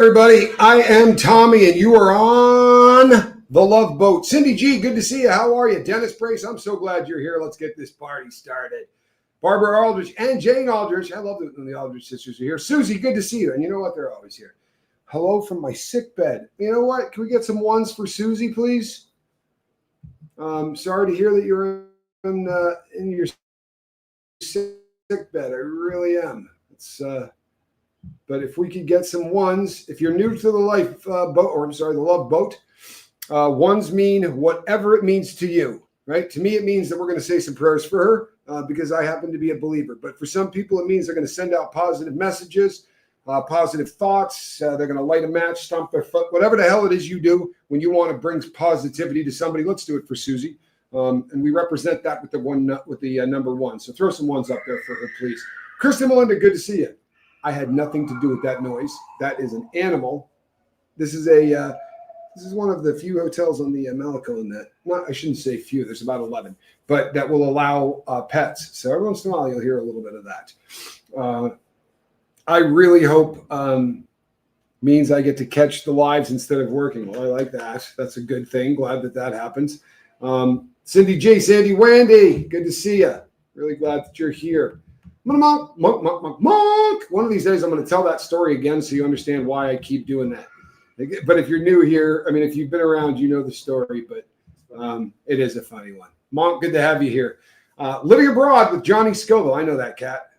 everybody. I am Tommy, and you are on the Love Boat. Cindy G, good to see you. How are you? Dennis Brace, I'm so glad you're here. Let's get this party started. Barbara Aldrich and Jane Aldrich. I love that when the Aldrich sisters are here. Susie, good to see you. And you know what? They're always here. Hello from my sick bed. You know what? Can we get some ones for Susie, please? Sorry to hear that you're in your sick bed. I really am. But if we could get some ones, if you're new to the the Love Boat, ones mean whatever it means to you, right? To me, it means that we're going to say some prayers for her because I happen to be a believer. But for some people, it means they're going to send out positive messages, positive thoughts. They're going to light a match, stomp their foot, whatever the hell it is you do when you want to bring positivity to somebody. Let's do it for Susie. And we represent that with the number one. So throw some ones up there for her, please. Kristen Melinda, good to see you. I had nothing to do with that noise. That is an animal. This is one of the few hotels on the Malecon I shouldn't say few. There's about 11, but that will allow pets. So every once in a while you'll hear a little bit of that. I really hope means I get to catch the lives instead of working. Well, I like that. That's a good thing. Glad that happens. Cindy J, Sandy Wendy, good to see you. Really glad that you're here. Monk. One of these days I'm going to tell that story again so you understand why I keep doing that. But if you're new here, I mean, if you've been around, you know the story, but it is a funny one. Monk, good to have you here. Living Abroad with Johnny Scoville. I know that cat.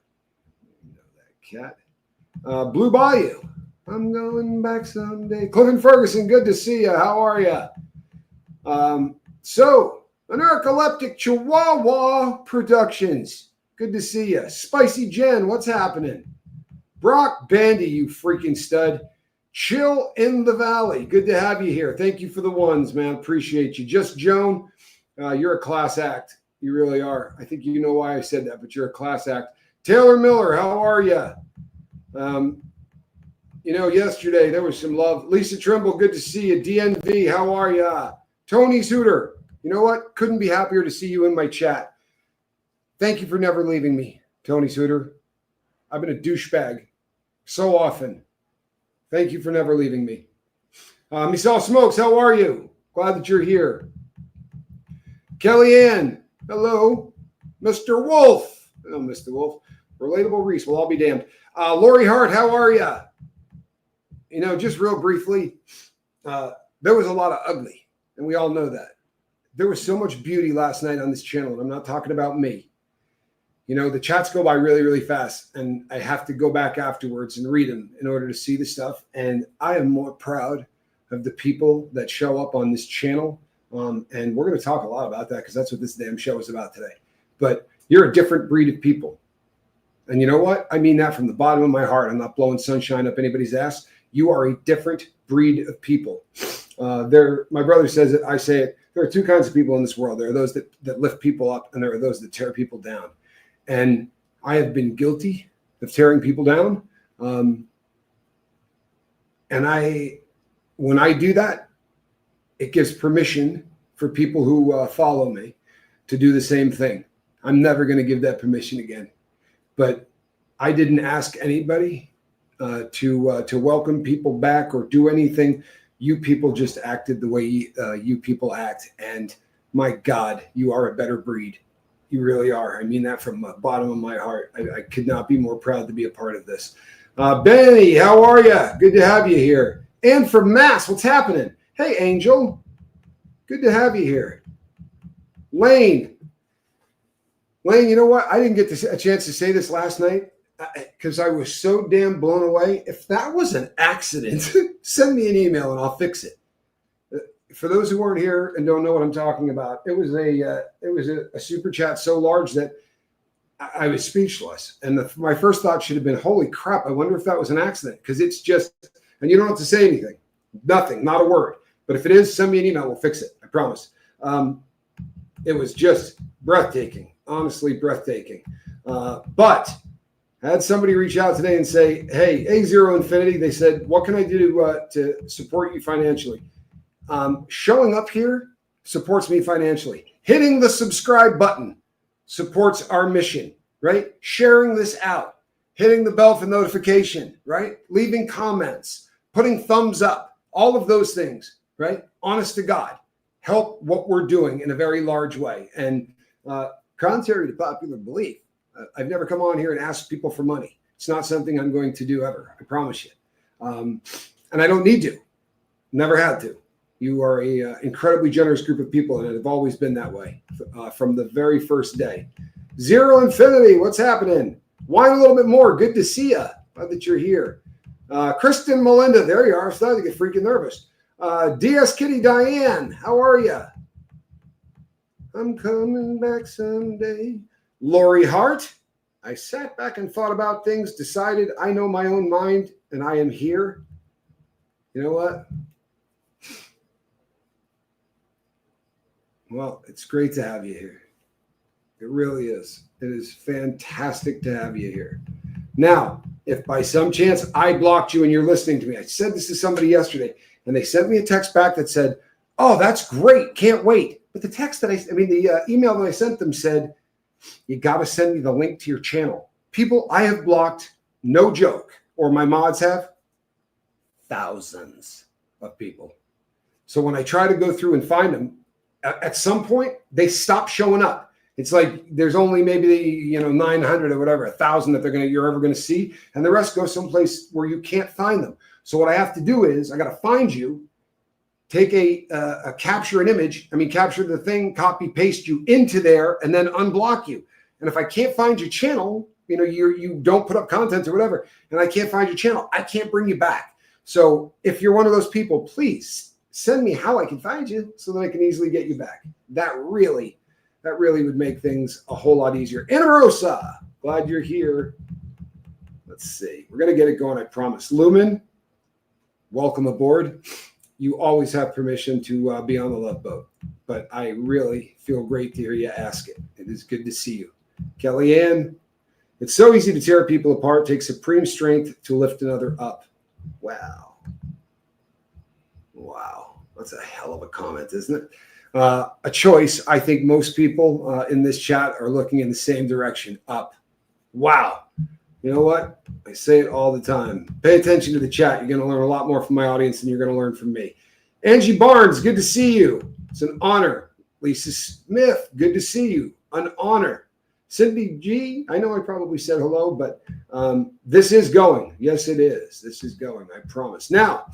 Blue Bayou. I'm going back someday. Clifton Ferguson, good to see you. How are you? So, an Narcoleptic Chihuahua Productions. Good to see you. Spicy Jen, what's happening? Brock Bandy, you freaking stud. Chill in the Valley. Good to have you here. Thank you for the ones, man. Appreciate you. Just Joan, you're a class act. You really are. I think you know why I said that, but you're a class act. Taylor Miller, how are you? Yesterday there was some love. Lisa Trimble, good to see you. DNV, how are you? Tony Suter, you know what? Couldn't be happier to see you in my chat. Thank you for never leaving me, Tony Suter. I've been a douchebag so often. Thank you for never leaving me. Michelle Smokes, how are you? Glad that you're here. Kellyanne, hello. Mr. Wolf. Oh, Mr. Wolf. Relatable Reese, well, I'll be damned. Lori Hart, how are you? Just real briefly, there was a lot of ugly, and we all know that. There was so much beauty last night on this channel, and I'm not talking about me. The chats go by really, really fast, and I have to go back afterwards and read them in order to see the stuff. And I am more proud of the people that show up on this channel. And we're going to talk a lot about that because that's what this damn show is about today. But you're a different breed of people. And you know what? I mean that from the bottom of my heart. I'm not blowing sunshine up anybody's ass. You are a different breed of people. My brother says it, I say it. There are two kinds of people in this world. There are those that lift people up, and there are those that tear people down. And I have been guilty of tearing people down. And when I do that, it gives permission for people who follow me to do the same thing. I'm never going to give that permission again. But I didn't ask anybody to welcome people back or do anything. You people just acted the way you people act. And my God, you are a better breed. You really are. I mean that from the bottom of my heart. I could not be more proud to be a part of this. Benny, how are you? Good to have you here. And from Mass, what's happening? Hey, Angel. Good to have you here. Lane, you know what? I didn't get a chance to say this last night because I was so damn blown away. If that was an accident, send me an email and I'll fix it. For those who weren't here and don't know what I'm talking about, it was a super chat so large that I was speechless. And my first thought should have been, holy crap, I wonder if that was an accident. Because it's just, and you don't have to say anything. Nothing, not a word. But if it is, send me an email. We'll fix it. I promise. It was just breathtaking, honestly breathtaking. But I had somebody reach out today and say, hey, A0 Infinity, they said, what can I do to support you financially? Showing up here supports me financially. Hitting the subscribe button supports our mission, right? Sharing this out, hitting the bell for notification, right? Leaving comments, putting thumbs up, all of those things, right? Honest to God, help what we're doing in a very large way. And contrary to popular belief, I've never come on here and asked people for money. It's not something I'm going to do ever. I promise you. And I don't need to. Never had to. You are a incredibly generous group of people, and I've always been that way from the very first day. Zero Infinity, what's happening? Wine a little bit more. Good to see you. Glad that you're here. Kristen Melinda, there you are. I'm starting to get freaking nervous. DS Kitty Diane, how are you? I'm coming back someday. Lori Hart, I sat back and thought about things, decided I know my own mind, and I am here. You know what? Well, it's great to have you here. It really is. It is fantastic to have you here. Now, if by some chance I blocked you and you're listening to me, I said this to somebody yesterday, and they sent me a text back that said, "Oh, that's great. Can't wait." But the text that the email that I sent them said, "You got to send me the link to your channel." People I have blocked, no joke, or my mods have, thousands of people. So when I try to go through and find them, at some point they stop showing up. It's like there's only maybe 900 or whatever, 1,000 that you're ever going to see, and the rest go someplace where you can't find them. So what I have to do is I got to find you, take a capture an image. Capture the thing, copy paste you into there, and then unblock you. And if I can't find your channel, you don't put up content or whatever, and I can't find your channel, I can't bring you back. So if you're one of those people, please send me how I can find you so that I can easily get you back. That really would make things a whole lot easier. Inarosa, glad you're here. Let's see. We're going to get it going, I promise. Lumen, welcome aboard. You always have permission to be on the Love Boat, but I really feel great to hear you ask it. It is good to see you. Kellyanne, it's so easy to tear people apart. It takes supreme strength to lift another up. Wow. That's a hell of a comment, isn't it? A choice. I think most people in this chat are looking in the same direction, up. Wow. You know what? I say it all the time. Pay attention to the chat. You're going to learn a lot more from my audience than you're going to learn from me. Angie Barnes, good to see you. It's an honor. Lisa Smith, good to see you. An honor. Cindy G, I know I probably said hello, but this is going. Yes, it is. This is going, I promise. Now,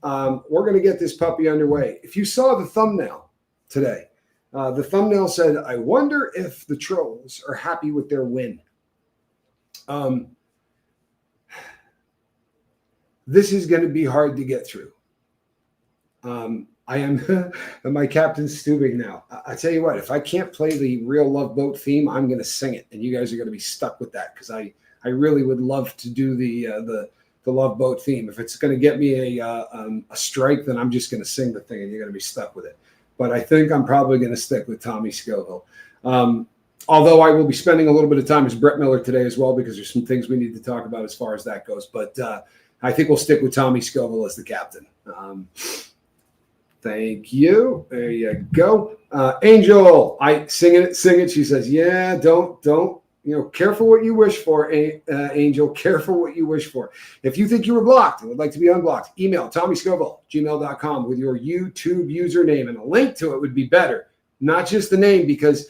we're going to get this puppy underway. If you saw the thumbnail today, the thumbnail said, "I wonder if the trolls are happy with their win." This is going to be hard to get through. I am my captain's stupid now. I tell you what, if I can't play the real Love Boat theme, I'm going to sing it, and you guys are going to be stuck with that because I really would love to do the Love Boat theme. If it's going to get me a strike, then I'm just going to sing the thing, and you're going to be stuck with it. But I think I'm probably going to stick with Tommy Scoville. Although I will be spending a little bit of time as Brett Miller today as well, because there's some things we need to talk about as far as that goes. But I think we'll stick with Tommy Scoville as the captain. Thank you. There you go. Angel, I sing it. She says, "Yeah, don't, careful what you wish for, Angel. Careful what you wish for. If you think you were blocked and would like to be unblocked, email tommyscoville@gmail.com with your YouTube username, and a link to it would be better. Not just the name, because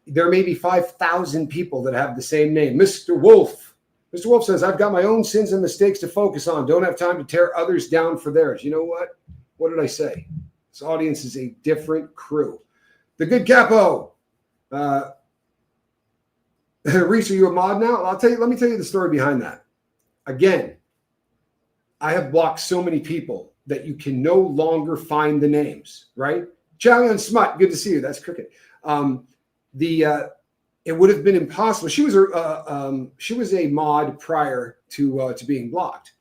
there may be 5,000 people that have the same name. Mr. Wolf says, "I've got my own sins and mistakes to focus on. Don't have time to tear others down for theirs." You know what? What did I say? This audience is a different crew. The Good Capo. Reese, are you a mod now? Let me tell you the story behind that. Again, I have blocked so many people that you can no longer find the names, right? Charlie and Smut, good to see you. That's Cricket. It would have been impossible. She was a mod prior to being blocked.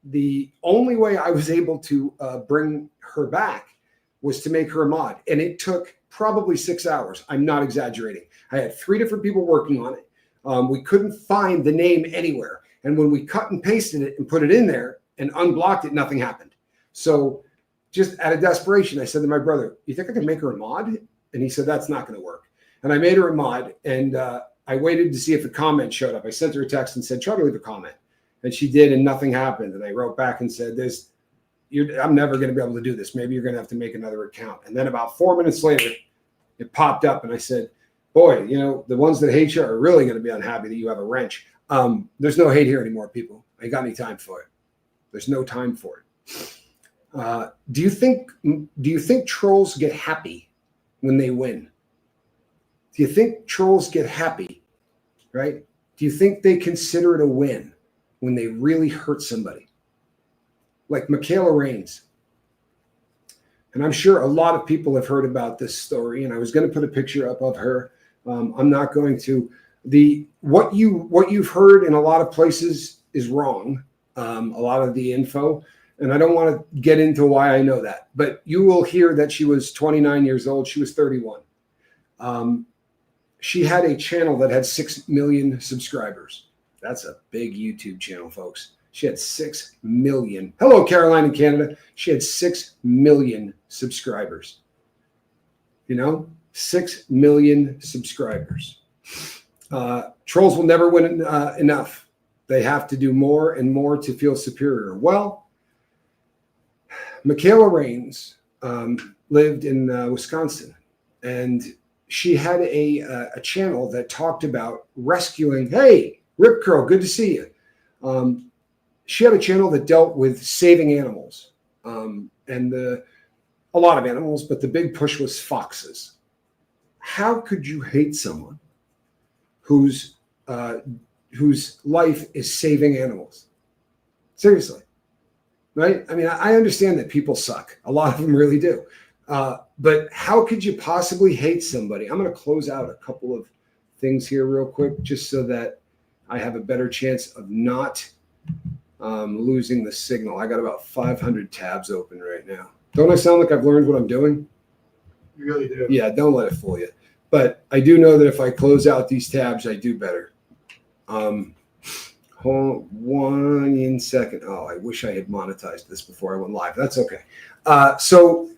The only way I was able to bring her back was to make her a mod. And it took probably 6 hours. I'm not exaggerating. I had 3 different people working on it. We couldn't find the name anywhere. And when we cut and pasted it and put it in there and unblocked it, nothing happened. So just out of desperation, I said to my brother, "You think I can make her a mod?" And he said, "That's not going to work." And I made her a mod, and I waited to see if a comment showed up. I sent her a text and said, "Try to leave a comment." And she did, and nothing happened. And I wrote back and said, I'm never going to be able to do this. Maybe you're going to have to make another account. And then about 4 minutes later, it popped up, and I said, boy, the ones that hate you are really going to be unhappy that you have a wrench. There's no hate here anymore, people. I ain't got any time for it. There's no time for it. Do you think trolls get happy when they win? Do you think trolls get happy, right? Do you think they consider it a win when they really hurt somebody? Like Michaela Raines. And I'm sure a lot of people have heard about this story, and I was going to put a picture up of her. I'm not going to. What you've heard in a lot of places is wrong. A lot of the info, and I don't want to get into why I know that, but you will hear that she was 29 years old. She was 31. She had a channel that had 6 million subscribers. That's a big YouTube channel, folks. She had 6 million. Hello, Caroline in Canada. She had 6 million subscribers. 6 million subscribers. Trolls will never win enough. They have to do more and more to feel superior. Well, Michaela Raines lived in Wisconsin, and she had a channel that talked about rescuing. Hey, Rip Curl, good to see you. She had a channel that dealt with saving animals, and a lot of animals, but the big push was foxes. How could you hate someone whose life is saving animals? Seriously, right? I mean, I understand that people suck. A lot of them really do. But how could you possibly hate somebody? I'm going to close out a couple of things here real quick, just so that I have a better chance of not losing the signal. I got about 500 tabs open right now. Don't I sound like I've learned what I'm doing? You really do. Yeah, don't let it fool you. But I do know that if I close out these tabs, I do better. Hold 1 second. Oh, I wish I had monetized this before I went live. That's okay. So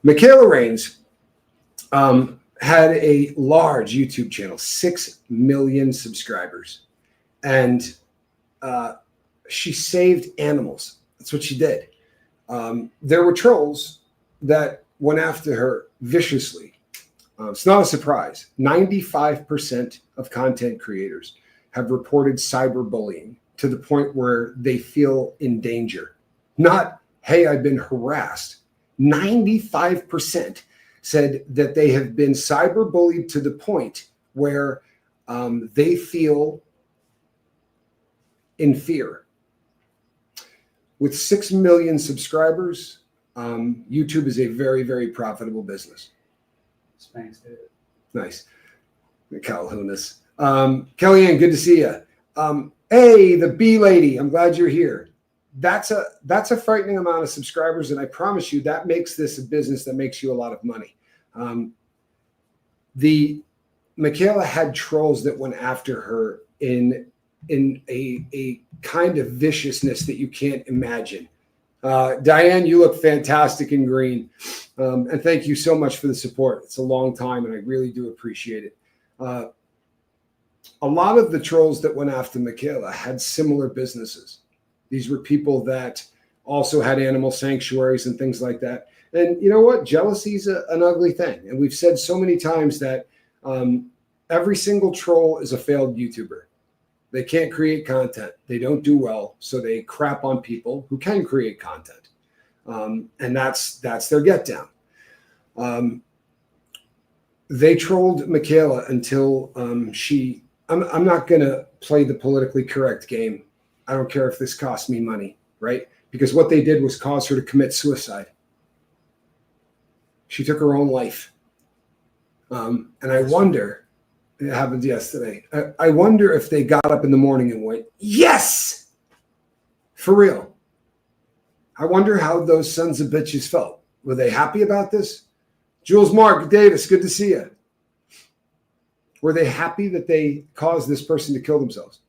Michaela Raines had a large YouTube channel, 6 million subscribers. And she saved animals. That's what she did. There were trolls that went after her viciously. It's not a surprise. 95% of content creators have reported cyberbullying to the point where they feel in danger. Not, hey, I've been harassed. 95% said that they have been cyberbullied to the point where they feel in fear. With 6 million subscribers, YouTube is a very, very profitable business. Thanks, David. Nice. Calhounus. Kellyanne, good to see you. Hey, the bee lady, I'm glad you're here. That's a frightening amount of subscribers, and I promise you that makes this a business that makes you a lot of money. The Michaela had trolls that went after her in a kind of viciousness that you can't imagine. Diane, you look fantastic in green. And thank you so much for the support. It's a long time, and I really do appreciate it. A lot of the trolls that went after Michaela had similar businesses. These were people that also had animal sanctuaries and things like that. And you know what? Jealousy is an ugly thing. And we've said so many times that every single troll is a failed YouTuber. They can't create content. They don't do well. So they crap on people who can create content. And that's their get down. They trolled Michaela until I'm not going to play the politically correct game. I don't care if this costs me money, right? Because what they did was cause her to commit suicide. She took her own life. And I wonder, it happened yesterday. I wonder if they got up in the morning and went, yes, for real. I wonder how those sons of bitches felt. Were they happy about this? Jules Mark Davis, good to see you. Were they happy that they caused this person to kill themselves?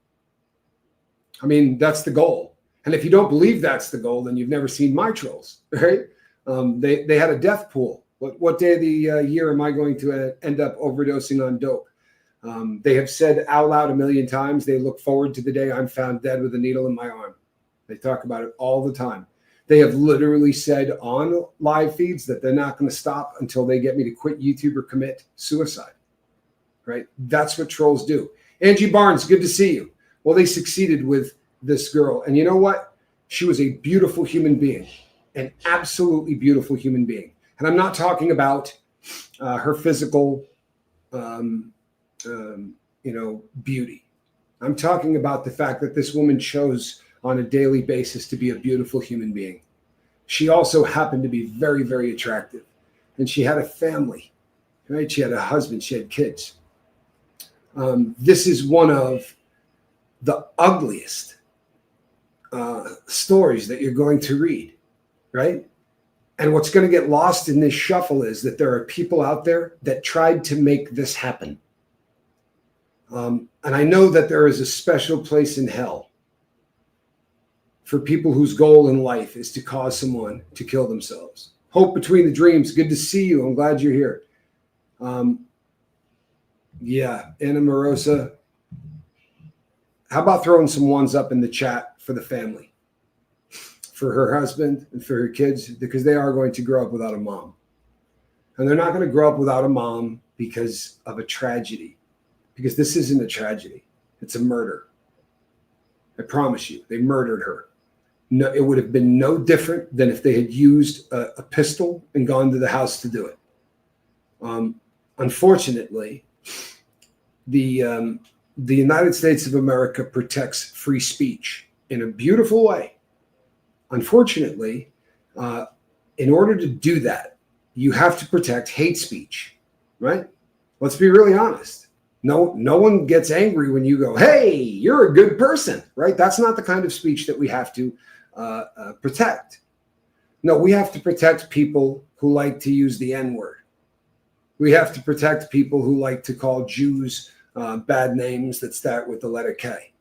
I mean, that's the goal. And if you don't believe that's the goal, then you've never seen my trolls, right? They had a death pool. What day of the year am I going to end up overdosing on dope? They have said out loud a million times, they look forward to the day I'm found dead with a needle in my arm. They talk about it all the time. They have literally said on live feeds that they're not going to stop until they get me to quit YouTube or commit suicide, right? That's what trolls do. Angie Barnes, good to see you. Well, they succeeded with this girl. And you know what? She was a beautiful human being, an absolutely beautiful human being. And I'm not talking about her physical, beauty. I'm talking about the fact that this woman chose on a daily basis to be a beautiful human being. She also happened to be very, very attractive. And she had a family, right? She had a husband, she had kids. This is one of the ugliest stories that you're going to read, right? And what's going to get lost in this shuffle is that there are people out there that tried to make this happen. And I know that there is a special place in hell for people whose goal in life is to cause someone to kill themselves. Hope between the dreams. Good to see you. I'm glad you're here. Yeah, Anna Morosa. How about throwing some ones up in the chat for the family, for her husband and for her kids, because they are going to grow up without a mom. And they're not going to grow up without a mom because of a tragedy, because this isn't a tragedy. It's a murder. I promise you, they murdered her. No, it would have been no different than if they had used a pistol and gone to the house to do it. Unfortunately, the United States of America protects free speech in a beautiful way. Unfortunately, in order to do that, you have to protect hate speech, right? Let's be really honest. No one gets angry when you go, "Hey, you're a good person," right? That's not the kind of speech that we have to protect. No, we have to protect people who like to use the N-word. We have to protect people who like to call Jews bad names that start with the letter K.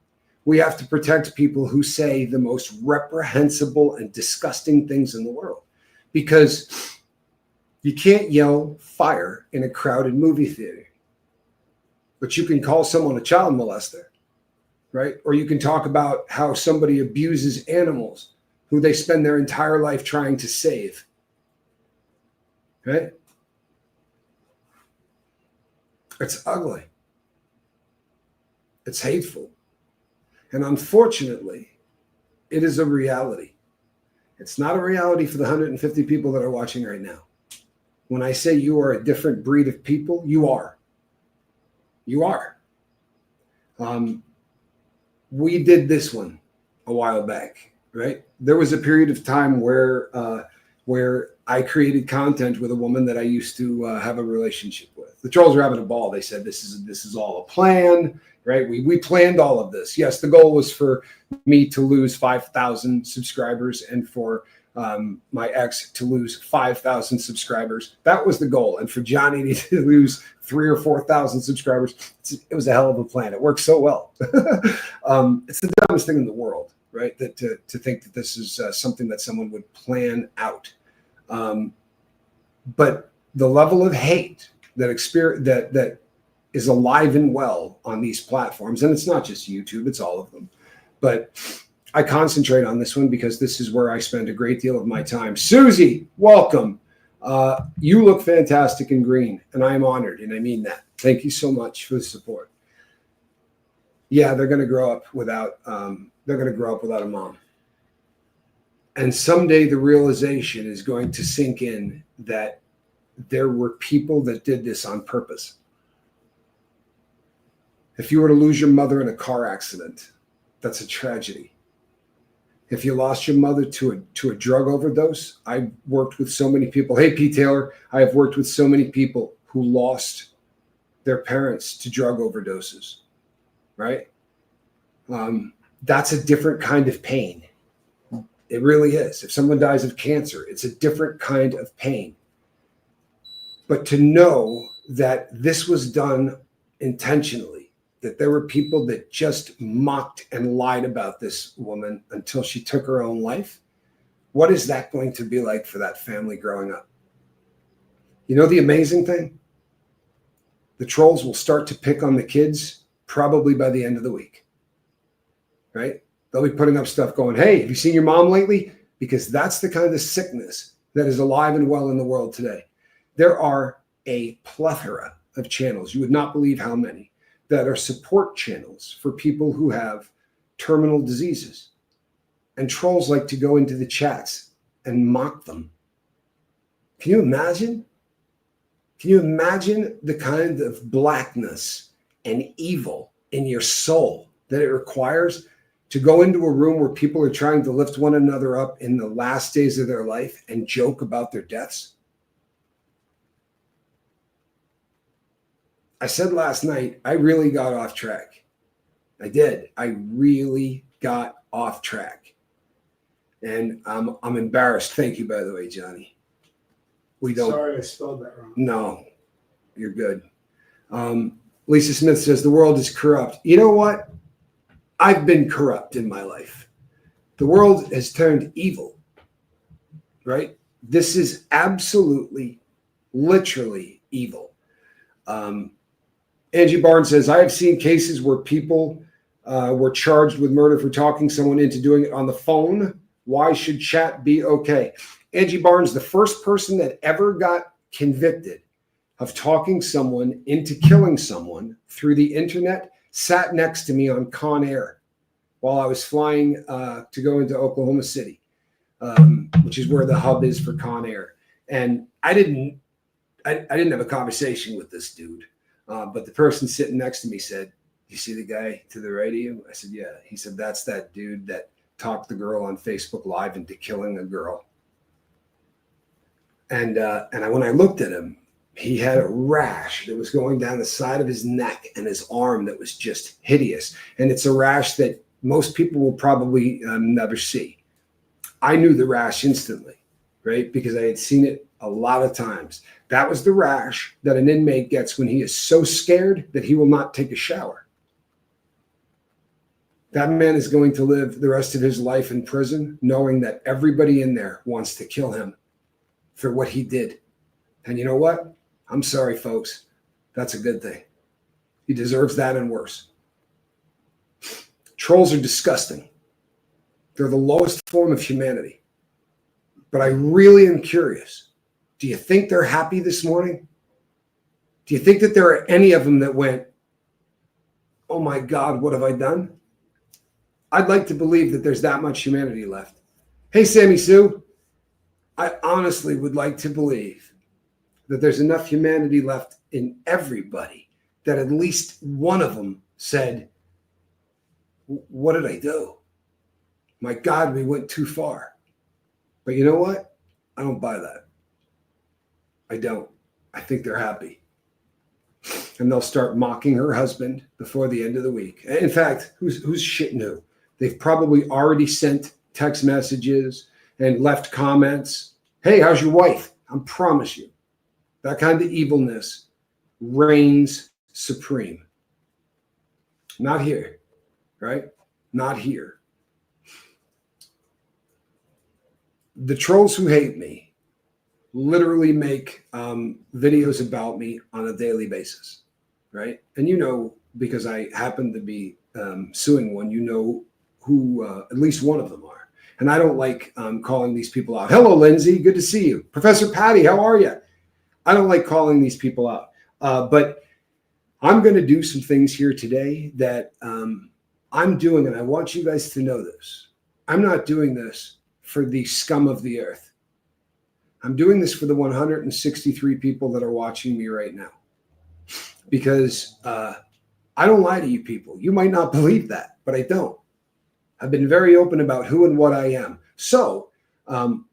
We have to protect people who say the most reprehensible and disgusting things in the world, because you can't yell fire in a crowded movie theater, but you can call someone a child molester, right? Or you can talk about how somebody abuses animals who they spend their entire life trying to save, right? It's ugly. It's hateful. And unfortunately, it is a reality. It's not a reality for the 150 people that are watching right now. When I say you are a different breed of people, you are. You are. We did this one a while back, right? There was a period of time where I created content with a woman that I used to have a relationship with. The trolls were having a ball. They said this is all a plan, right? We planned all of this. Yes, the goal was for me to lose 5,000 subscribers and for my ex to lose 5,000 subscribers. That was the goal. And for Johnny to lose 3,000 or 4,000 subscribers, it was a hell of a plan. It worked so well. It's the dumbest thing in the world, right? That to think that this is something that someone would plan out. But the level of hate that is alive and well on these platforms, and it's not just YouTube, it's all of them. But I concentrate on this one because this is where I spend a great deal of my time. Susie, welcome. You look fantastic in green, and I am honored, and I mean that. Thank you so much for the support. Yeah, they're going to grow up without a mom. And someday the realization is going to sink in that there were people that did this on purpose. If you were to lose your mother in a car accident, that's a tragedy. If you lost your mother to a drug overdose, I've worked with so many people. Hey, Pete Taylor, I have worked with so many people who lost their parents to drug overdoses, right? That's a different kind of pain. It really is. If someone dies of cancer, it's a different kind of pain. But to know that this was done intentionally, that there were people that just mocked and lied about this woman until she took her own life, what is that going to be like for that family growing up? You know the amazing thing? the trolls will start to pick on the kids probably by the end of the week, right? They'll be putting up stuff going, hey, have you seen your mom lately? Because that's the kind of sickness that is alive and well in the world today. There are a plethora of channels, you would not believe how many, that are support channels for people who have terminal diseases. And trolls like to go into the chats and mock them. Can you imagine? Can you imagine the kind of blackness and evil in your soul that it requires to go into a room where people are trying to lift one another up in the last days of their life and joke about their deaths? I said last night, I really got off track. I did. I really got off track. And I'm embarrassed. Thank you, by the way, Johnny. We don't. Sorry, I spelled that wrong. No, you're good. Lisa Smith says the world is corrupt. You know what? I've been corrupt in my life. The world has turned evil, right? This is absolutely, literally evil. Angie Barnes says, I have seen cases where people were charged with murder for talking someone into doing it on the phone. Why should chat be okay? Angie Barnes, the first person that ever got convicted of talking someone into killing someone through the internet, sat next to me on Con Air while I was flying to go into Oklahoma City, which is where the hub is for Con Air. And I didn't have a conversation with this dude, but the person sitting next to me said, you see the guy to the right of you? I said, yeah. He said, that's that dude that talked the girl on Facebook Live into killing a girl. And when I looked at him, he had a rash that was going down the side of his neck and his arm that was just hideous. And it's a rash that most people will probably never see. I knew the rash instantly, right? Because I had seen it a lot of times. That was the rash that an inmate gets when he is so scared that he will not take a shower. That man is going to live the rest of his life in prison knowing that everybody in there wants to kill him for what he did. And you know what? I'm sorry, folks. That's a good thing. He deserves that and worse. Trolls are disgusting. They're the lowest form of humanity. But I really am curious. Do you think they're happy this morning? Do you think that there are any of them that went, oh my God, what have I done? I'd like to believe that there's that much humanity left. Hey, Sammy Sue. I honestly would like to believe that there's enough humanity left in everybody that at least one of them said, what did I do? My God, we went too far. But you know what? I don't buy that. I don't. I think they're happy. And they'll start mocking her husband before the end of the week. In fact, who's shitting who? They've probably already sent text messages and left comments. Hey, how's your wife? I promise you, that kind of evilness reigns supreme. Not here, right? Not here. The trolls who hate me literally make videos about me on a daily basis, right? And you know, because I happen to be suing one, you know who at least one of them are. And I don't like calling these people out. Hello, Lindsay. Good to see you. Professor Patty, how are you? I don't like calling these people out. But I'm going to do some things here today that I'm doing, and I want you guys to know this. I'm not doing this for the scum of the earth. I'm doing this for the 163 people that are watching me right now. Because I don't lie to you people. You might not believe that, but I don't. I've been very open about who and what I am. So I'm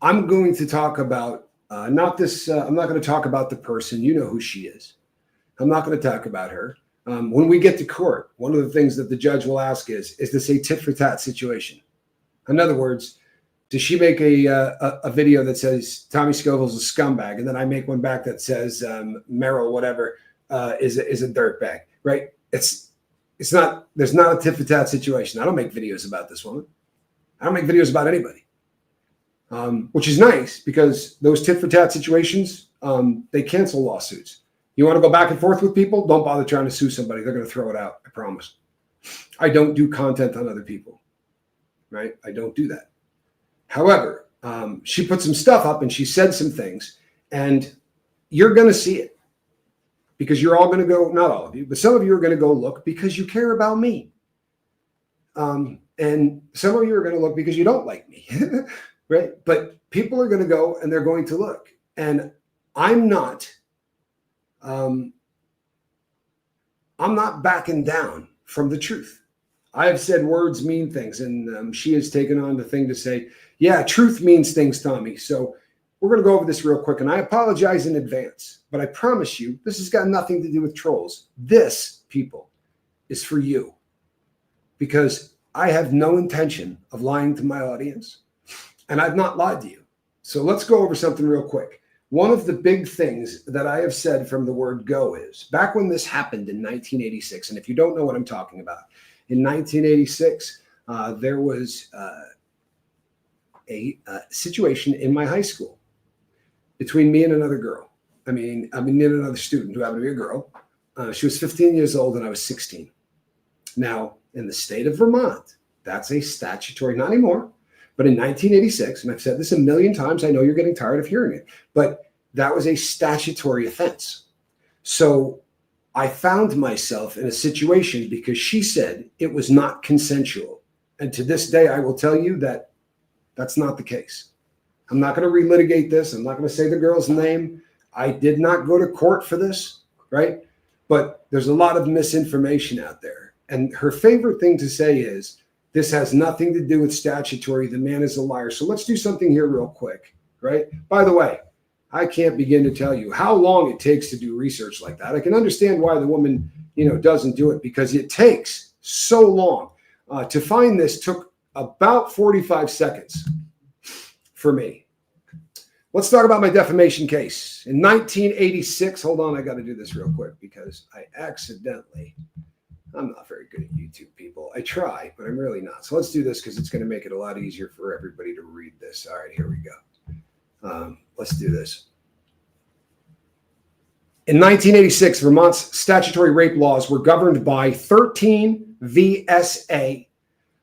going to talk about I'm not going to talk about the person. You know who she is. I'm not going to talk about her. When we get to court, one of the things that the judge will ask is this a tit for tat situation? In other words, does she make a video that says Tommy Scoville's a scumbag, and then I make one back that says Merrill whatever is a dirtbag, right? It's not. There's not a tit for tat situation. I don't make videos about this woman. I don't make videos about anybody, which is nice because those tit for tat situations they cancel lawsuits. You want to go back and forth with people? Don't bother trying to sue somebody. They're going to throw it out. I promise. I don't do content on other people, right? I don't do that. However, she put some stuff up and she said some things, and you're going to see it because you're all going to go, not all of you, but some of you are going to go look because you care about me. And some of you are going to look because you don't like me, right? But people are going to go and they're going to look. And I'm not backing down from the truth. I have said words mean things, and she has taken on the thing to say, yeah, truth means things, Tommy. So we're going to go over this real quick, and I apologize in advance, but I promise you, this has got nothing to do with trolls. This, people, is for you, because I have no intention of lying to my audience, and I've not lied to you. So let's go over something real quick. One of the big things that I have said from the word go is, back when this happened in 1986, and if you don't know what I'm talking about, in 1986, there was a situation in my high school between me and another girl. I mean, another student who happened to be a girl. She was 15 years old and I was 16. Now, in the state of Vermont, that's a statutory, not anymore, but in 1986, and I've said this a million times, I know you're getting tired of hearing it, but that was a statutory offense. So I found myself in a situation because she said it was not consensual. And to this day, I will tell you that that's not the case. I'm not going to relitigate this. I'm not going to say the girl's name. I did not go to court for this, right? But there's a lot of misinformation out there. And her favorite thing to say is, this has nothing to do with statutory. The man is a liar. So let's do something here real quick, right? By the way, I can't begin to tell you how long it takes to do research like that. I can understand why the woman, doesn't do it, because it takes so long. To find this took about 45 seconds for me. Let's talk about my defamation case. In 1986, hold on, I got to do this real quick because I'm not very good at YouTube, people. I try, but I'm really not. So let's do this because it's going to make it a lot easier for everybody to read this. All right, here we go. Let's do this. In 1986, Vermont's statutory rape laws were governed by 13 VSA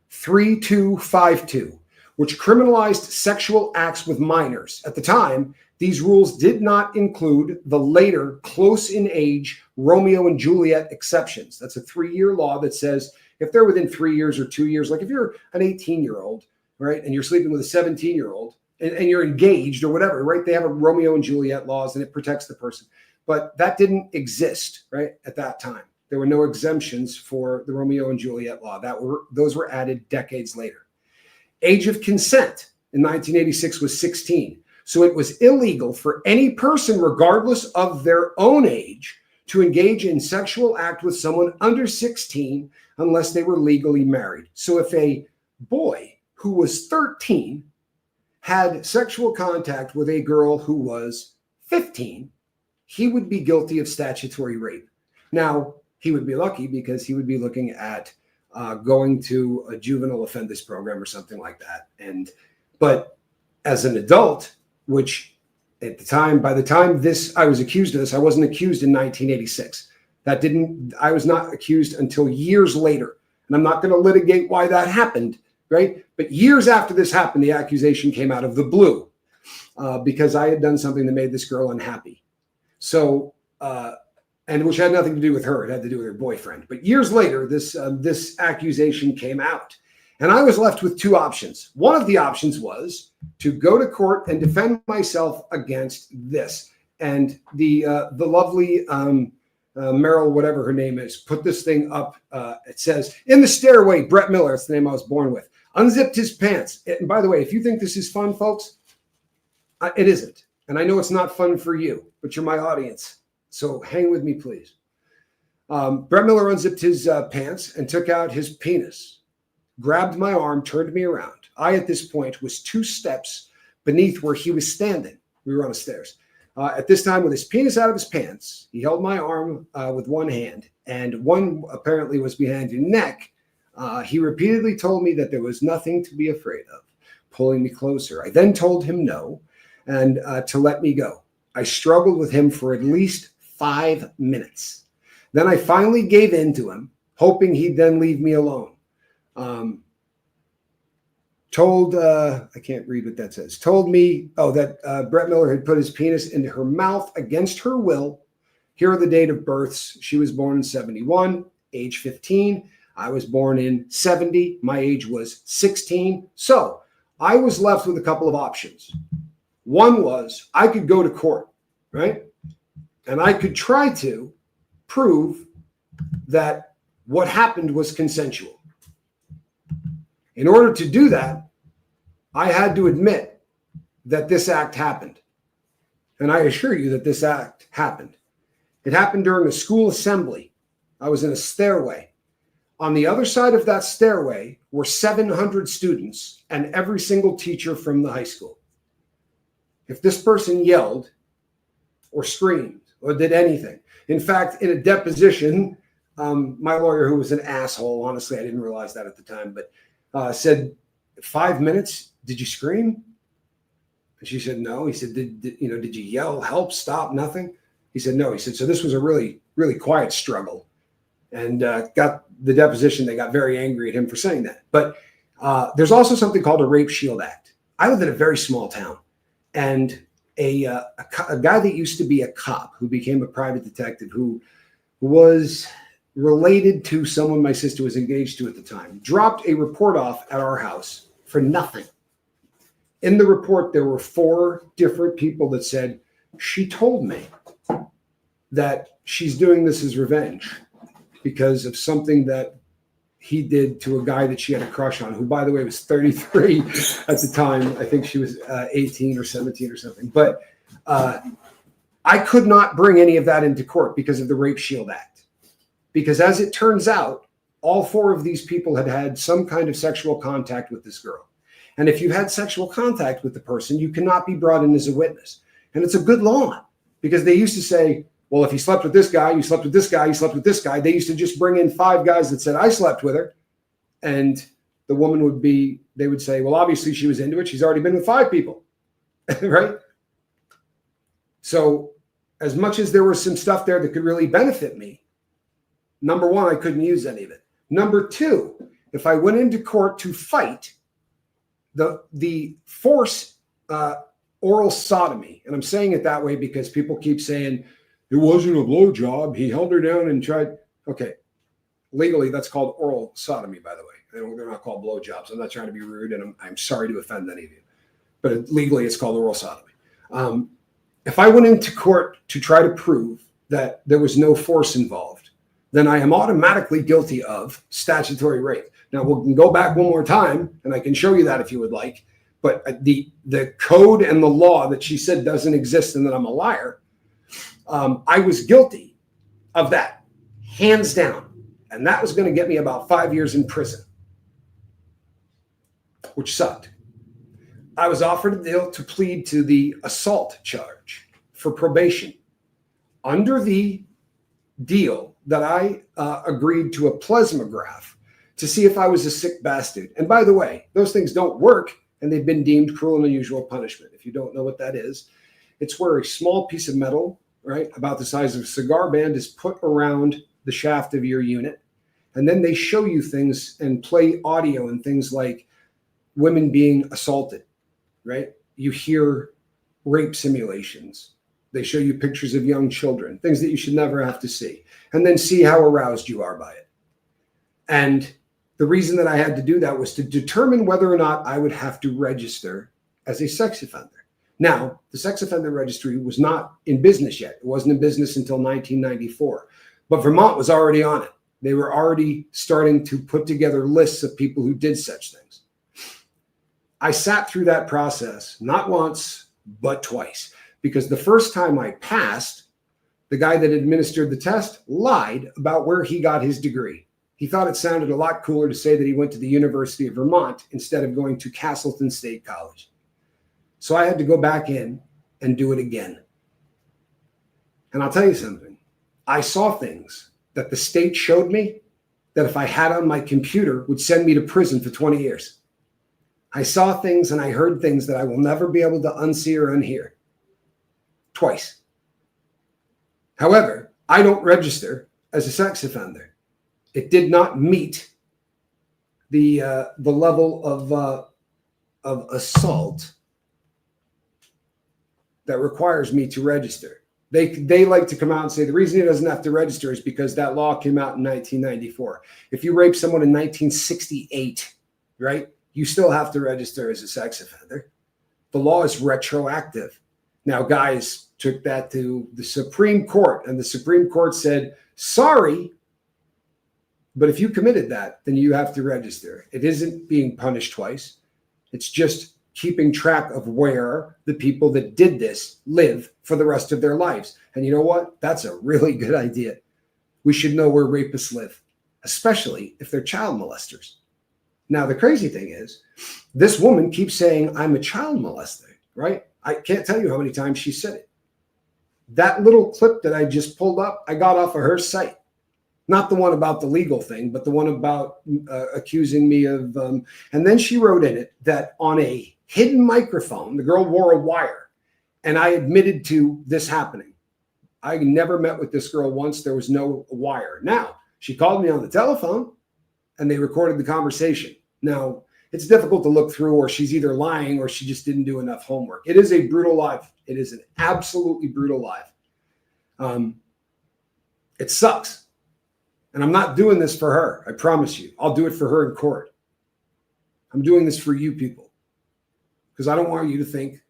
3252, which criminalized sexual acts with minors. At the time, these rules did not include the later close in age Romeo and Juliet exceptions. That's a 3-year law that says if they're within 3 years or 2 years, like if you're an 18-year-old, right, and you're sleeping with a 17-year-old and you're engaged or whatever, right, they have a Romeo and Juliet laws and it protects the person. But that didn't exist, right, at that time. There were no exemptions for the Romeo and Juliet law. Those were added decades later. Age of consent in 1986 was 16. So it was illegal for any person, regardless of their own age, to engage in sexual act with someone under 16 unless they were legally married. So if a boy who was 13 had sexual contact with a girl who was 15, he would be guilty of statutory rape. Now, he would be lucky because he would be looking at going to a juvenile offenders program or something like that. But as an adult, which at the time, by the time I was accused of this, I wasn't accused in 1986. I was not accused until years later. And I'm not going to litigate why that happened, right? But years after this happened, the accusation came out of the blue because I had done something that made this girl unhappy. So, and which had nothing to do with her. It had to do with her boyfriend. But years later, this accusation came out. And I was left with two options. One of the options was to go to court and defend myself against this. And the lovely Meryl, whatever her name is, put this thing up. It says, in the stairway, Brett Miller, that's the name I was born with, unzipped his pants. And by the way, if you think this is fun, folks, it isn't. And I know it's not fun for you, but you're my audience. So hang with me, please. Brett Miller unzipped his pants and took out his penis, grabbed my arm, turned me around. I, at this point, was 2 steps beneath where he was standing. We were on the stairs. At this time, with his penis out of his pants, he held my arm with one hand, and one apparently was behind your neck. He repeatedly told me that there was nothing to be afraid of, pulling me closer. I then told him no and to let me go. I struggled with him for at least 5 minutes. Then I finally gave in to him, hoping he'd then leave me alone. I can't read what that says, told me, that Brett Miller had put his penis into her mouth against her will. Here are the date of births. She was born in 71, age 15. I was born in 70. My age was 16. So I was left with a couple of options. One was I could go to court, right? And I could try to prove that what happened was consensual. In order to do that, I had to admit that this act happened. And I assure you that this act happened. It happened during a school assembly. I was in a stairway. On the other side of that stairway were 700 students and every single teacher from the high school. If this person yelled or screamed or did anything, in fact, in a deposition, my lawyer, who was an asshole, honestly, I didn't realize that at the time, but said, 5 minutes, did you scream? And she said, no. He said, did you yell, help, stop, nothing? He said, no. He said, so this was a really, really quiet struggle. And got the deposition. They got very angry at him for saying that. But there's also something called a Rape Shield Act. I live in a very small town. And a guy that used to be a cop who became a private detective who was related to someone my sister was engaged to at the time, dropped a report off at our house for nothing. In the report, there were 4 different people that said, she told me that she's doing this as revenge because of something that he did to a guy that she had a crush on, who, by the way, was 33 at the time. I think she was 18 or 17 or something. But I could not bring any of that into court because of the Rape Shield Act. Because as it turns out, all 4 of these people had had some kind of sexual contact with this girl. And if you had sexual contact with the person, you cannot be brought in as a witness. And it's a good law because they used to say, well, if you slept with this guy, you slept with this guy, you slept with this guy. They used to just bring in 5 guys that said, I slept with her. And the woman they would say, well, obviously she was into it. She's already been with 5 people, right? So as much as there was some stuff there that could really benefit me, number one, I couldn't use any of it. Number 2, if I went into court to fight the force oral sodomy, and I'm saying it that way because people keep saying, it wasn't a blowjob. He held her down and tried. Okay. Legally, that's called oral sodomy, by the way. They're not called blowjobs. I'm not trying to be rude, and I'm sorry to offend any of you. But legally, it's called oral sodomy. If I went into court to try to prove that there was no force involved, then I am automatically guilty of statutory rape. Now, we can go back one more time, and I can show you that if you would like. But the code and the law that she said doesn't exist and that I'm a liar, I was guilty of that, hands down. And that was going to get me about 5 years in prison, which sucked. I was offered a deal to plead to the assault charge for probation. Under the deal that I agreed to a plasmograph to see if I was a sick bastard. And by the way, those things don't work, and they've been deemed cruel and unusual punishment. If you don't know what that is, it's where a small piece of metal, right, about the size of a cigar band, is put around the shaft of your unit. And then they show you things and play audio and things like women being assaulted, right? You hear rape simulations. They show you pictures of young children, things that you should never have to see, and then see how aroused you are by it. And the reason that I had to do that was to determine whether or not I would have to register as a sex offender. Now, the sex offender registry was not in business yet. It wasn't in business until 1994. But Vermont was already on it. They were already starting to put together lists of people who did such things. I sat through that process, not once, but twice. Because the first time I passed, the guy that administered the test lied about where he got his degree. He thought it sounded a lot cooler to say that he went to the University of Vermont instead of going to Castleton State College. So I had to go back in and do it again. And I'll tell you something. I saw things that the state showed me that if I had on my computer would send me to prison for 20 years. I saw things and I heard things that I will never be able to unsee or unhear. Twice. However, I don't register as a sex offender. It did not meet the level of assault that requires me to register. They like to come out and say the reason he doesn't have to register is because that law came out in 1994. If you rape someone in 1968, right, you still have to register as a sex offender. The law is retroactive. Now, guys took that to the Supreme Court, and the Supreme Court said, sorry, but if you committed that, then you have to register. It isn't being punished twice. It's just keeping track of where the people that did this live for the rest of their lives. And you know what? That's a really good idea. We should know where rapists live, especially if they're child molesters. Now, the crazy thing is, this woman keeps saying, I'm a child molester, right? I can't tell you how many times she said it. That little clip that I just pulled up, I got off of her site. Not the one about the legal thing, but the one about accusing me of, and then she wrote in it that on a hidden microphone, the girl wore a wire, and I admitted to this happening. I never met with this girl once. There was no wire. Now, she called me on the telephone, and they recorded the conversation. Now, it's difficult to look through, or she's either lying or she just didn't do enough homework. It is a brutal life. It is an absolutely brutal life. It sucks. And I'm not doing this for her. I promise you. I'll do it for her in court. I'm doing this for you people, because I don't want you to think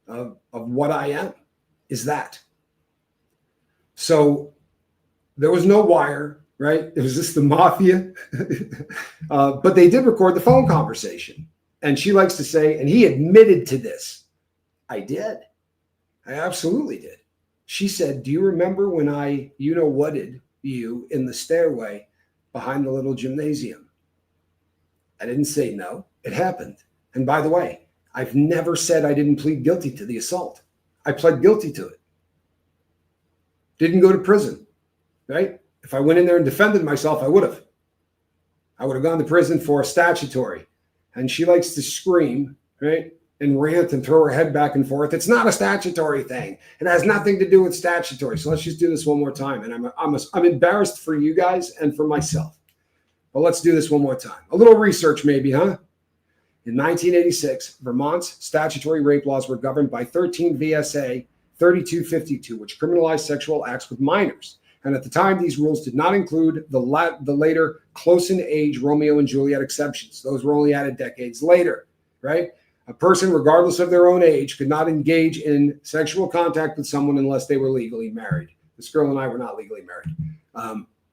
of what I am is that. So there was no wire, right? It was just the mafia. But they did record the phone conversation. And she likes to say, and he admitted to this. I did. I absolutely did. She said, do you remember when I, whatted you in the stairway behind the little gymnasium? I didn't say no. It happened. And by the way, I've never said I didn't plead guilty to the assault. I pled guilty to it. Didn't go to prison, right? If I went in there and defended myself, I would have. I would have gone to prison for statutory. And she likes to scream, right? And rant and throw her head back and forth. It's not a statutory thing. It has nothing to do with statutory. So let's just do this one more time. And I'm embarrassed for you guys and for myself. But let's do this one more time. A little research maybe, huh? In 1986, Vermont's statutory rape laws were governed by 13 VSA 3252, which criminalized sexual acts with minors. And at the time, these rules did not include the later close in age Romeo and Juliet exceptions. Those were only added decades later, right? A person, regardless of their own age, could not engage in sexual contact with someone unless they were legally married. This girl and I were not legally married.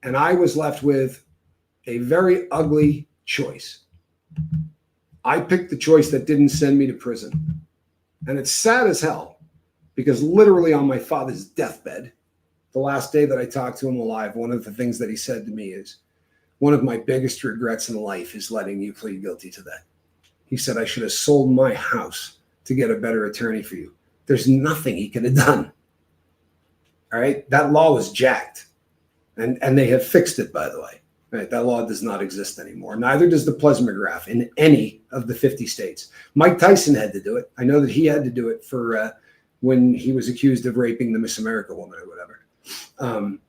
And I was left with a very ugly choice. I picked the choice that didn't send me to prison. And it's sad as hell, because literally on my father's deathbed, the last day that I talked to him alive, one of the things that he said to me is, one of my biggest regrets in life is letting you plead guilty to that. He said, I should have sold my house to get a better attorney for you. There's nothing he could have done. All right. That law was jacked. And they have fixed it, by the way. Right. That law does not exist anymore. Neither does the plethysmograph in any of the 50 states. Mike Tyson had to do it. I know that he had to do it for when he was accused of raping the Miss America woman or whatever.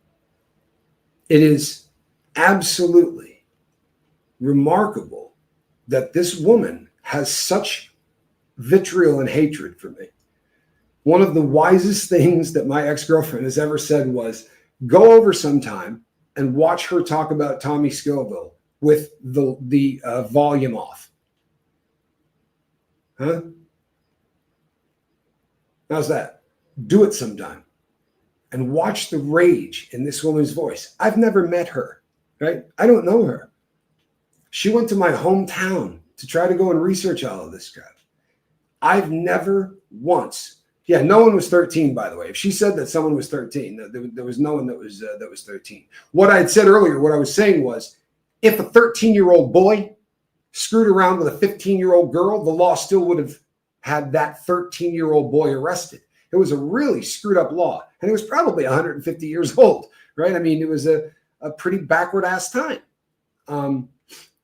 It is absolutely remarkable that this woman has such vitriol and hatred for me. One of the wisest things that my ex-girlfriend has ever said was, go over sometime and watch her talk about Tommy Scoville with the volume off. Huh? How's that? Do it sometime and watch the rage in this woman's voice. I've never met her, right? I don't know her. She went to my hometown to try to go and research all of this crap. I've never once. Yeah, no one was 13, by the way. If she said that someone was 13, there was no one that was 13. What I had said earlier, what I was saying was, if a 13-year-old boy screwed around with a 15-year-old girl, the law still would have had that 13-year-old boy arrested. It was a really screwed up law, and it was probably 150 years old, right? I mean, it was a pretty backward-ass time.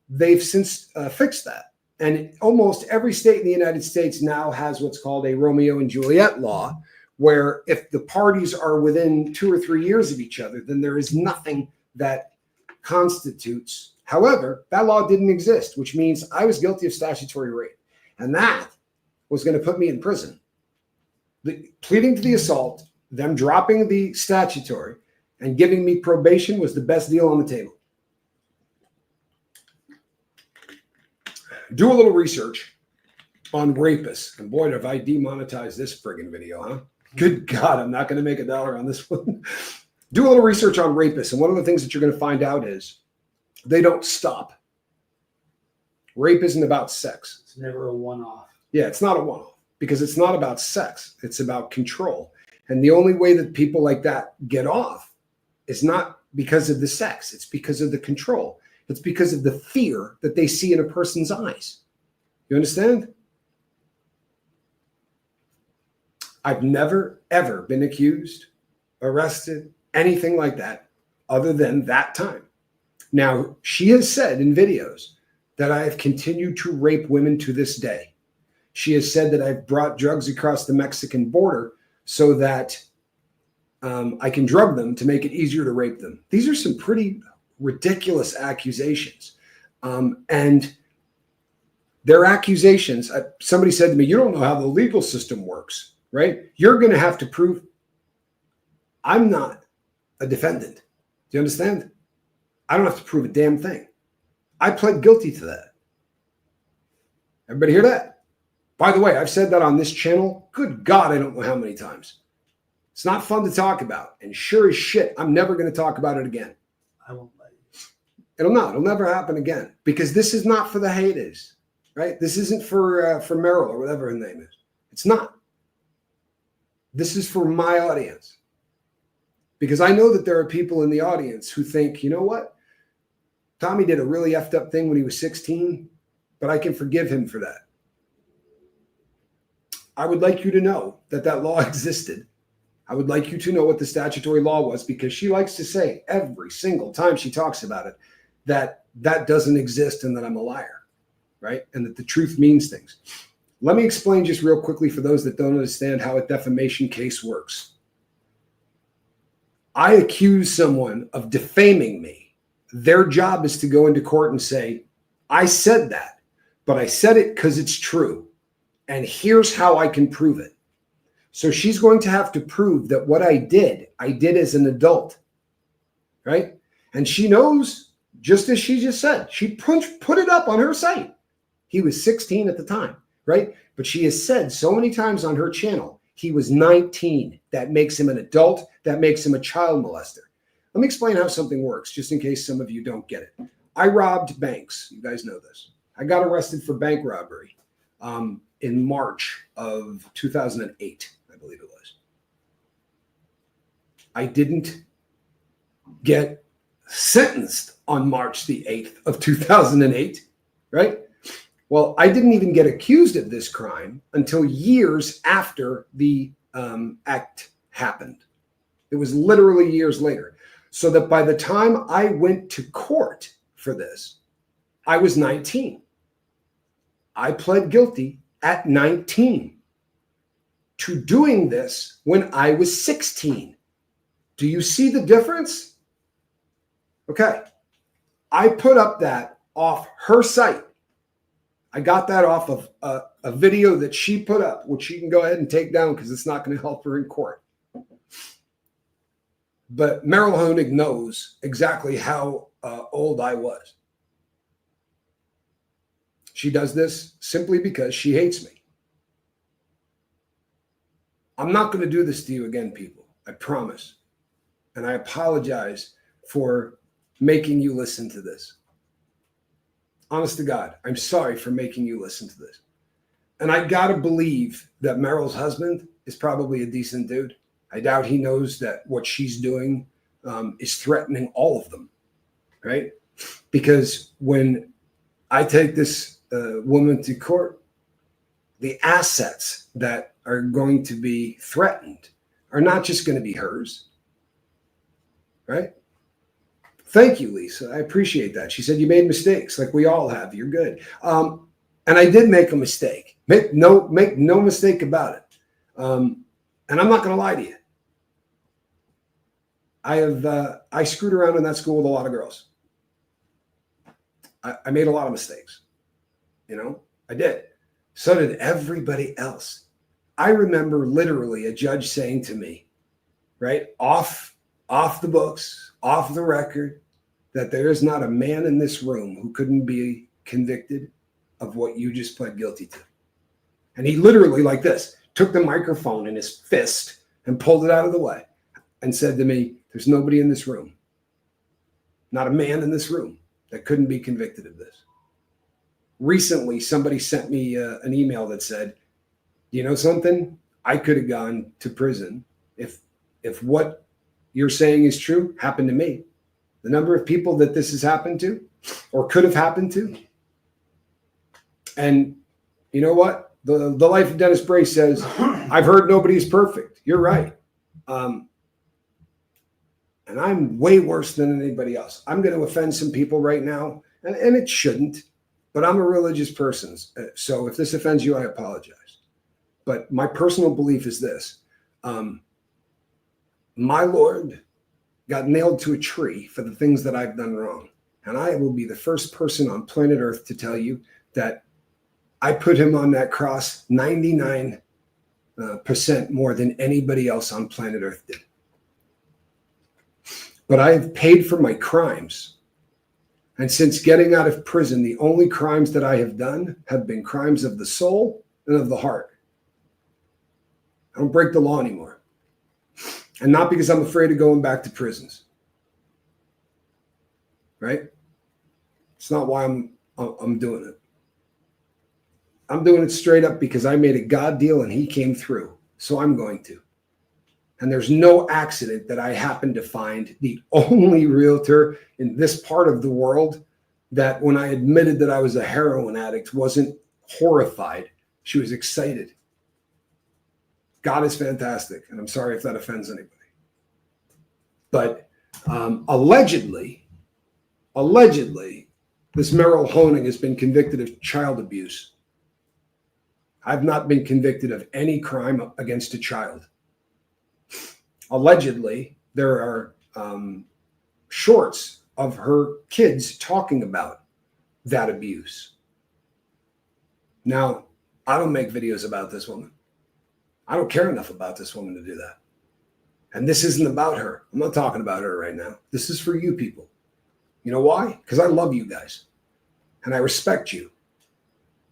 They've since fixed that. And almost every state in the United States now has what's called a Romeo and Juliet law, where if the parties are within 2 or 3 years of each other, then there is nothing that constitutes. However, that law didn't exist, which means I was guilty of statutory rape. And that was going to put me in prison. Pleading to the assault, them dropping the statutory, and giving me probation was the best deal on the table. Do a little research on rapists. And boy, have I demonetized this friggin' video, huh? Good God, I'm not going to make $1 on this one. Do a little research on rapists. And one of the things that you're going to find out is they don't stop. Rape isn't about sex. It's never a one-off. Yeah, it's not a one-off because it's not about sex. It's about control. And the only way that people like that get off is not because of the sex. It's because of the control. It's because of the fear that they see in a person's eyes. You understand? I've never, ever been accused, arrested, anything like that, other than that time. Now, she has said in videos that I have continued to rape women to this day. She has said that I've brought drugs across the Mexican border so that I can drug them to make it easier to rape them. These are some pretty ridiculous accusations. And their accusations, somebody said to me, you don't know how the legal system works, right? You're going to have to prove. I'm not a defendant. Do you understand? I don't have to prove a damn thing. I pled guilty to that. Everybody hear that? By the way, I've said that on this channel. Good God, I don't know how many times. It's not fun to talk about. And sure as shit, I'm never going to talk about it again. I won't let you. It'll never happen again. Because this is not for the haters, right? This isn't for Meryl or whatever her name is. It's not. This is for my audience. Because I know that there are people in the audience who think, you know what? Tommy did a really effed up thing when he was 16, but I can forgive him for that. I would like you to know that that law existed. I would like you to know what the statutory law was, because she likes to say every single time she talks about it that that doesn't exist and that I'm a liar, right? And that the truth means things. Let me explain just real quickly for those that don't understand how a defamation case works. I accuse someone of defaming me. Their job is to go into court and say, I said that, but I said it because it's true. And here's how I can prove it. So she's going to have to prove that what I did as an adult, right? And she knows, just as she just said, she put it up on her site. He was 16 at the time, right? But she has said so many times on her channel, he was 19. That makes him an adult. That makes him a child molester. Let me explain how something works, just in case some of you don't get it. I robbed banks. You guys know this. I got arrested for bank robbery in March of 2008, I believe it was. I didn't get sentenced on March the 8th of 2008, right? Well, I didn't even get accused of this crime until years after the act happened. It was literally years later. So that by the time I went to court for this, I was 19. I pled guilty at 19 to doing this when I was 16. Do you see the difference? Okay. I put up that off her site. I got that off of a video that she put up, which she can go ahead and take down because it's not going to help her in court. But Meryl Honig knows exactly how old I was. She does this simply because she hates me. I'm not going to do this to you again, people. I promise. And I apologize for making you listen to this. Honest to God, I'm sorry for making you listen to this. And I got to believe that Meryl's husband is probably a decent dude. I doubt he knows that what she's doing is threatening all of them, right? Because when I take this woman to court, the assets that are going to be threatened are not just going to be hers, right? Thank you, Lisa. I appreciate that. She said you made mistakes, like we all have. You're good. And I did make a mistake. Make no mistake about it. And I'm not going to lie to you. I screwed around in that school with a lot of girls. I made a lot of mistakes. I did. So did everybody else. I remember literally a judge saying to me, right, off the books, off the record, that there is not a man in this room who couldn't be convicted of what you just pled guilty to. And he literally, like this, took the microphone in his fist and pulled it out of the way and said to me, there's nobody in this room, not a man in this room, that couldn't be convicted of this. Recently, somebody sent me an email that said, you know something? I could have gone to prison if what you're saying is true happened to me. The number of people that this has happened to or could have happened to. And you know what? The Life of Dennis Bray says, I've heard nobody's perfect. You're right. And I'm way worse than anybody else. I'm going to offend some people right now, and it shouldn't, but I'm a religious person. So if this offends you, I apologize. But my personal belief is this. My Lord got nailed to a tree for the things that I've done wrong. And I will be the first person on planet Earth to tell you that I put him on that cross 99% more than anybody else on planet Earth did. But I have paid for my crimes. And since getting out of prison, the only crimes that I have done have been crimes of the soul and of the heart. I don't break the law anymore. And not because I'm afraid of going back to prisons. Right? It's not why I'm doing it. I'm doing it straight up because I made a God deal and he came through. So I'm going to. And there's no accident that I happened to find the only realtor in this part of the world that when I admitted that I was a heroin addict wasn't horrified. She was excited. God is fantastic. And I'm sorry if that offends anybody. But allegedly, this Merrill Honing has been convicted of child abuse. I've not been convicted of any crime against a child. Allegedly, there are shorts of her kids talking about that abuse. Now, I don't make videos about this woman. I don't care enough about this woman to do that. And this isn't about her. I'm not talking about her right now. This is for you people. You know why? Because I love you guys. And I respect you.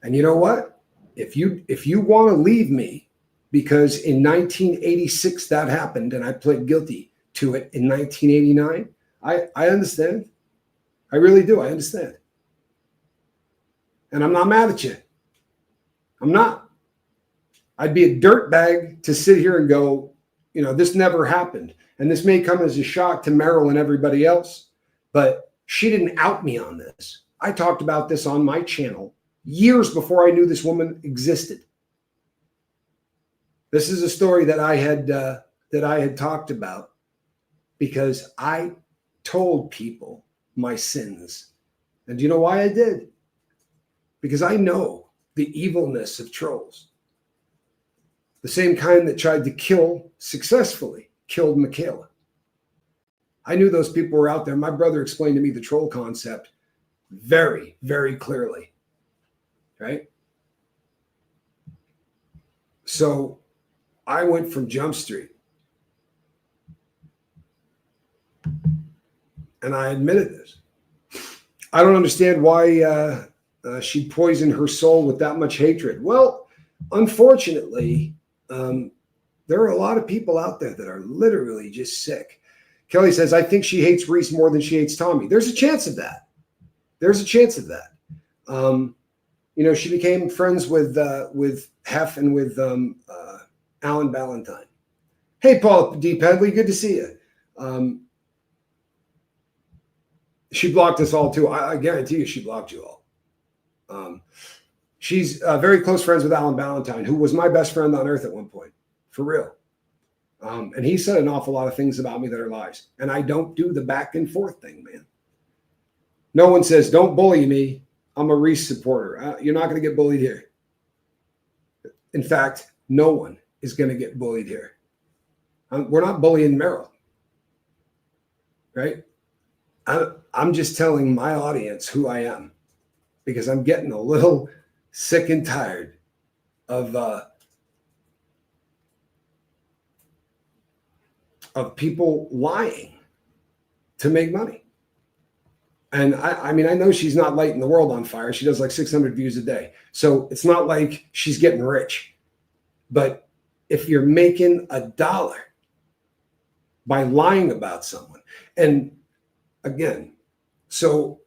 And you know what? If you want to leave me because in 1986 that happened and I pled guilty to it in 1989, I understand. I really do. I understand. And I'm not mad at you. I'm not. I'd be a dirtbag to sit here and go, this never happened. And this may come as a shock to Merrill and everybody else, but she didn't out me on this. I talked about this on my channel years before I knew this woman existed. This is a story that I had talked about because I told people my sins. And do you know why I did? Because I know the evilness of trolls. The same kind that tried to kill successfully, killed Michaela. I knew those people were out there. My brother explained to me the troll concept very, very clearly. Right? So I went from Jump Street. And I admitted this. I don't understand why she poisoned her soul with that much hatred. Well, unfortunately, there are a lot of people out there that are literally just sick. Kelly says, I think she hates Reese more than she hates Tommy. There's a chance of that. There's a chance of that. She became friends with Hef and with Alan Ballantyne. Hey, Paul D. Pedley, good to see you. She blocked us all too. I guarantee you she blocked you all. She's very close friends with Alan Ballantyne, who was my best friend on earth at one point, for real. And he said an awful lot of things about me that are lies. And I don't do the back and forth thing, man. No one says, don't bully me. I'm a Reese supporter. You're not going to get bullied here. In fact, no one is going to get bullied here. We're not bullying Merrill, right? I'm just telling my audience who I am, because I'm getting a little sick and tired of people lying to make money. And I mean, I know she's not lighting the world on fire. She does like 600 views a day. So it's not like she's getting rich. But if you're making $1 by lying about someone, and again, so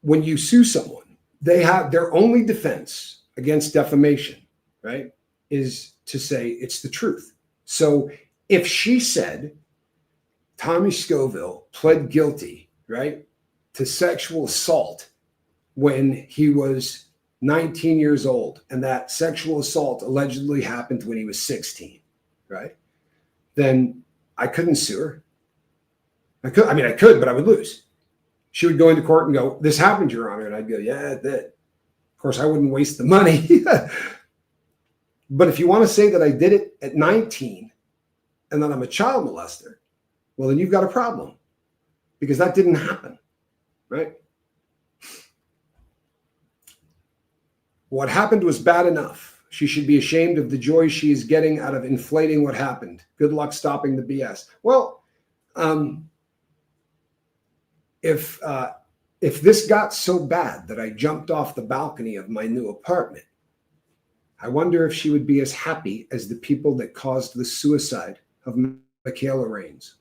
when you sue someone, they have their only defense against defamation, right, is to say it's the truth. So if she said Tommy Scoville pled guilty, right, to sexual assault when he was 19 years old, and that sexual assault allegedly happened when he was 16, right, then I couldn't sue her. I could, but I would lose. She would go into court and go, "This happened, Your Honor." And I'd go, "Yeah, it did." Of course, I wouldn't waste the money. But if you want to say that I did it at 19 and that I'm a child molester, well, then you've got a problem, because that didn't happen, right? What happened was bad enough. She should be ashamed of the joy she is getting out of inflating what happened. Good luck stopping the BS. Well, if this got so bad that I jumped off the balcony of my new apartment, I wonder if she would be as happy as the people that caused the suicide of Michaela Raines.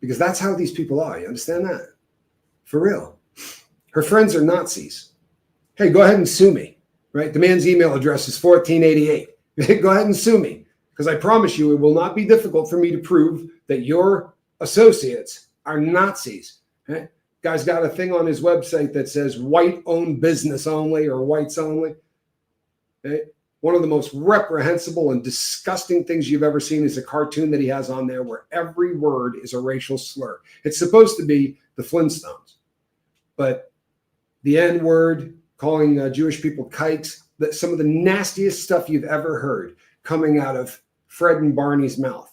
Because that's how these people are. You understand that? For real. Her friends are Nazis. Hey, go ahead and sue me, right? The man's email address is 1488. Go ahead and sue me, because I promise you it will not be difficult for me to prove that your associates are Nazis. Right? Guy's got a thing on his website that says white-owned business only, or whites only. Okay? One of the most reprehensible and disgusting things you've ever seen is a cartoon that he has on there where every word is a racial slur. It's supposed to be the Flintstones, but the N-word, calling Jewish people kikes, some of the nastiest stuff you've ever heard coming out of Fred and Barney's mouth.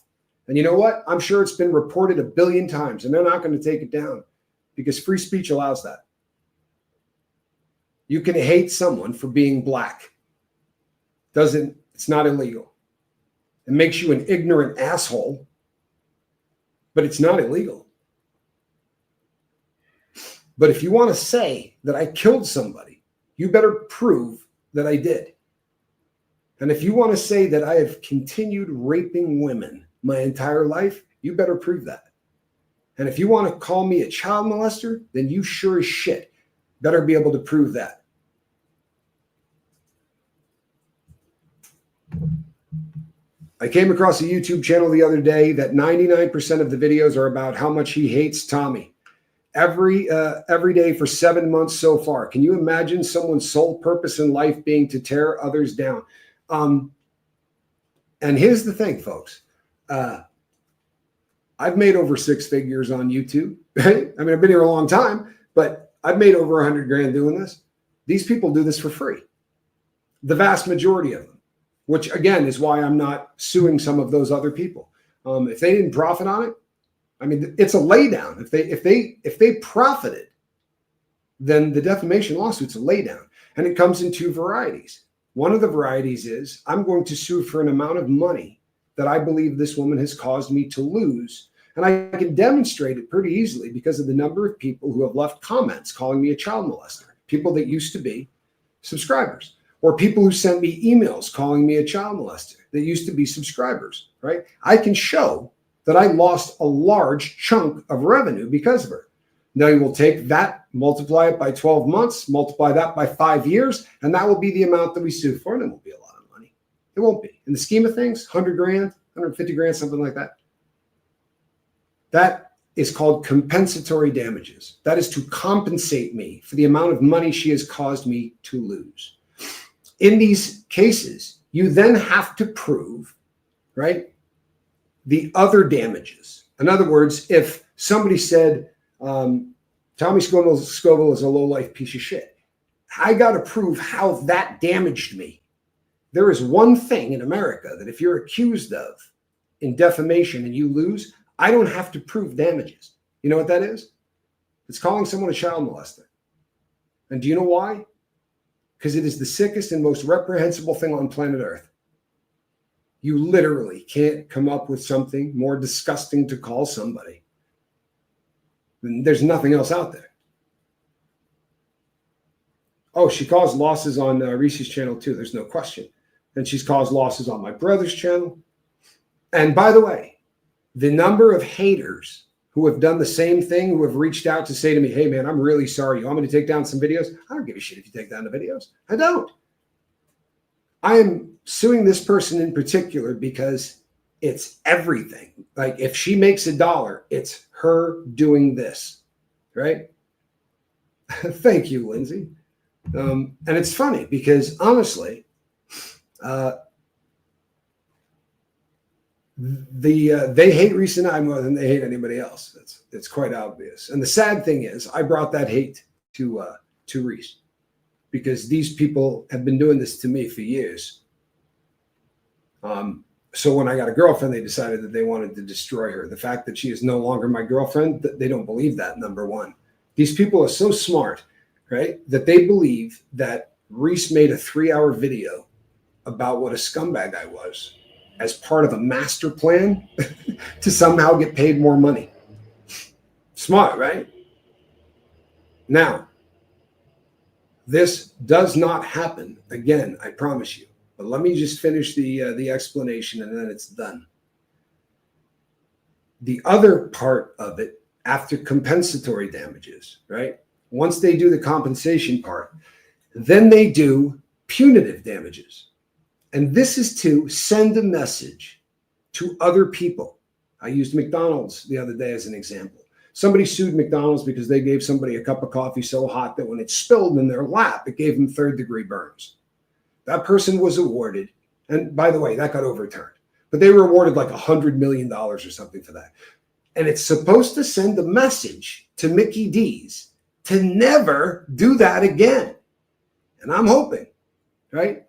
And you know what? I'm sure it's been reported 1 billion times, and they're not going to take it down, because free speech allows that. You can hate someone for being black. It's not illegal. It makes you an ignorant asshole, but it's not illegal. But if you want to say that I killed somebody, you better prove that I did. And if you want to say that I have continued raping women my entire life, you better prove that. And if you want to call me a child molester, then you sure as shit better be able to prove that. I came across a YouTube channel the other day that 99% of the videos are about how much he hates Tommy. Every day for 7 months so far. Can you imagine someone's sole purpose in life being to tear others down? And here's the thing, folks. I've made over 6 figures on YouTube. Right? I mean, I've been here a long time, but I've made over 100 grand doing this. These people do this for free. The vast majority of them, which again is why I'm not suing some of those other people. If they didn't profit on it, I mean, it's a laydown. If they profited, then the defamation lawsuit's a laydown, and it comes in 2 varieties. One of the varieties is I'm going to sue for an amount of money that I believe this woman has caused me to lose, and I can demonstrate it pretty easily because of the number of people who have left comments calling me a child molester, people that used to be subscribers, or people who sent me emails calling me a child molester that used to be subscribers. Right? I can show that I lost a large chunk of revenue because of her. Now you will take that, multiply it by 12 months, multiply that by 5 years, and that will be the amount that we sue for, and it won't be a lot of money. It won't be. In the scheme of things, 100 grand, 150 grand, something like that. That is called compensatory damages. That is to compensate me for the amount of money she has caused me to lose. In these cases, you then have to prove, right, the other damages. In other words, if somebody said, Tommy Scoville is a low-life piece of shit, I got to prove how that damaged me. There is one thing in America that if you're accused of in defamation and you lose, I don't have to prove damages. You know what that is? It's calling someone a child molester. And do you know why? Because it is the sickest and most reprehensible thing on planet Earth. You literally can't come up with something more disgusting to call somebody. There's nothing else out there. Oh, she caused losses on Reese's channel too. There's no question. And she's caused losses on my brother's channel. And by the way, the number of haters who have done the same thing, who have reached out to say to me, hey man, I'm really sorry. You want me to take down some videos? I don't give a shit if you take down the videos. I don't. I am suing this person in particular because it's everything. Like if she makes $1, it's her doing this, right? Thank you, Lindsay. And it's funny because honestly, they hate Reese and I more than they hate anybody else. It's quite obvious. And the sad thing is, I brought that hate to Reese because these people have been doing this to me for years. So when I got a girlfriend, they decided that they wanted to destroy her. The fact that she is no longer my girlfriend, they don't believe that, number one. These people are so smart, right, that they believe that Reese made a 3-hour video about what a scumbag I was as part of a master plan to somehow get paid more money. Smart, right? Now, this does not happen again, I promise you. But let me just finish the explanation and then it's done. The other part of it, after compensatory damages, right? Once they do the compensation part, then they do punitive damages. And this is to send a message to other people. I used McDonald's the other day as an example. Somebody sued McDonald's because they gave somebody a cup of coffee so hot that when it spilled in their lap, it gave them third-degree burns. That person was awarded, and by the way, that got overturned, but they were awarded like $100 million or something for that. And it's supposed to send a message to Mickey D's to never do that again. And I'm hoping, right?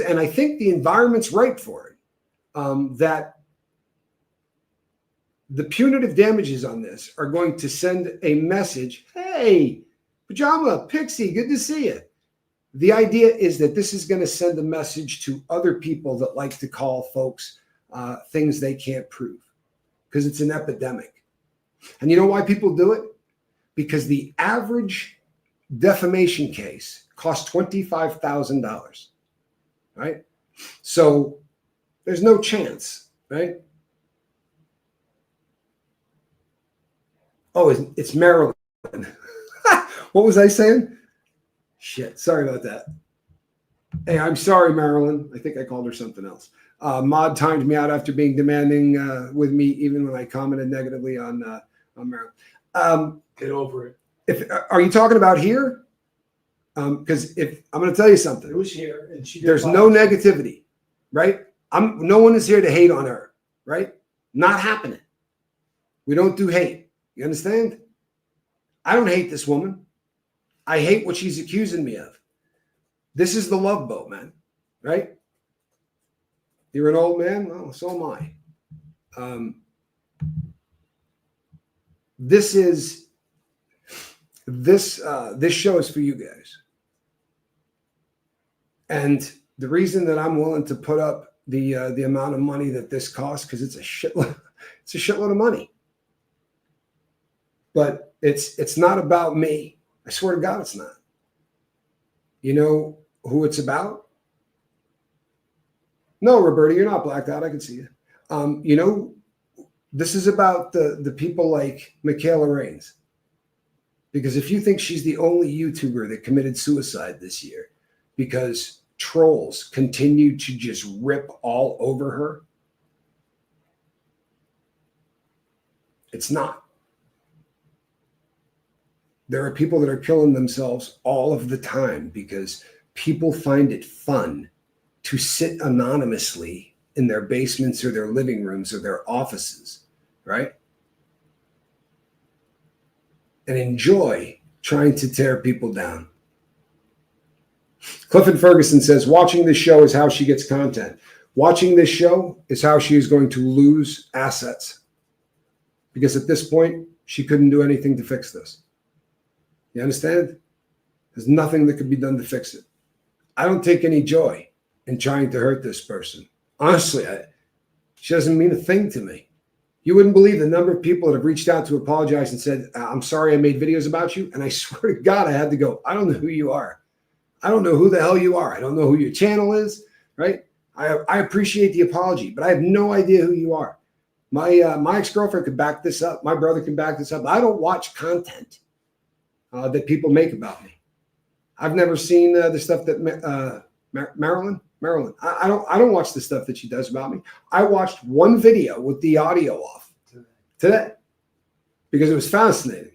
And I think the environment's right for it, that the punitive damages on this are going to send a message. Hey, Pajama, Pixie, good to see you. The idea is that this is going to send a message to other people that like to call folks things they can't prove because it's an epidemic. And you know why people do it? Because the average defamation case costs $25,000, right? So there's no chance, right? Oh, it's Maryland. What was I saying? Shit, sorry about that. Hey, I'm sorry, Marilyn. I think I called her something else. Maud timed me out after being demanding with me, even when I commented negatively on Marilyn. Get over it. Are you talking about here? Because if I'm going to tell you something, it was here, and there's no negativity, right? No one is here to hate on her, right? Not happening. We don't do hate. You understand? I don't hate this woman. I hate what she's accusing me of. This is the Love Boat, man, right? You're an old man? Well, so am I. This show is for you guys. And the reason that I'm willing to put up the amount of money that this costs, because it's a shitload of money. But it's not about me. I swear to God, it's not. You know who it's about? No, Roberta, you're not blacked out. I can see you. You know, this is about the people like Michaela Raines. Because if you think she's the only YouTuber that committed suicide this year because trolls continue to just rip all over her, it's not. There are people that are killing themselves all of the time because people find it fun to sit anonymously in their basements or their living rooms or their offices, right? And enjoy trying to tear people down. Clifford Ferguson says, watching this show is how she gets content. Watching this show is how she is going to lose assets. Because at this point, she couldn't do anything to fix this. You understand? There's nothing that could be done to fix it. I don't take any joy in trying to hurt this person. Honestly, she doesn't mean a thing to me. You wouldn't believe the number of people that have reached out to apologize and said, I'm sorry I made videos about you. And I swear to God, I had to go, I don't know who you are. I don't know who the hell you are. I don't know who your channel is, right? I appreciate the apology, but I have no idea who you are. My ex-girlfriend could back this up. My brother can back this up. I don't watch content that people make about me. I've never seen the stuff that Marilyn. I don't watch the stuff that she does about me. I watched one video with the audio off today because it was fascinating.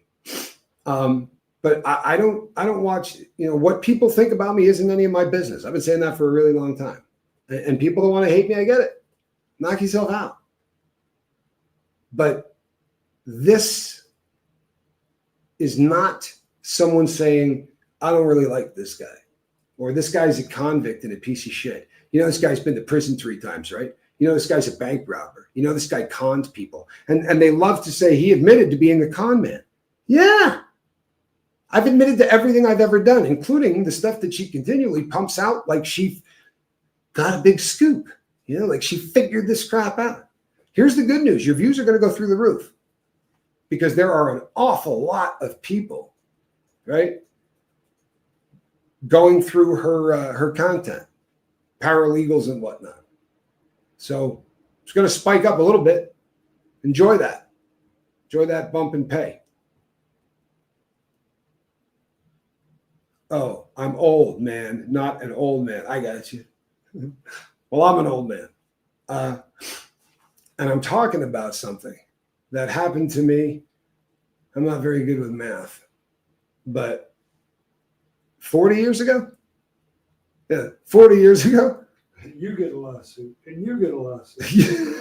But I don't watch. What people think about me isn't any of my business. I've been saying that for a really long time. And people that want to hate me, I get it. Knock yourself out. But this is not someone saying, I don't really like this guy, or this guy's a convict and a piece of shit. This guy's been to prison 3 times, right? This guy's a bank robber. This guy conned people. And they love to say he admitted to being a con man. Yeah. I've admitted to everything I've ever done, including the stuff that she continually pumps out like she got a big scoop, like she figured this crap out. Here's the good news. Your views are going to go through the roof because there are an awful lot of people, right, going through her content, paralegals and whatnot. So it's going to spike up a little bit. Enjoy that. Enjoy that bump in pay. Oh, I'm old, man, not an old man. I got you. Well, I'm an old man. And I'm talking about something that happened to me. I'm not very good with math, but 40 years ago? Yeah, 40 years ago. You get a lawsuit, and you get a lawsuit.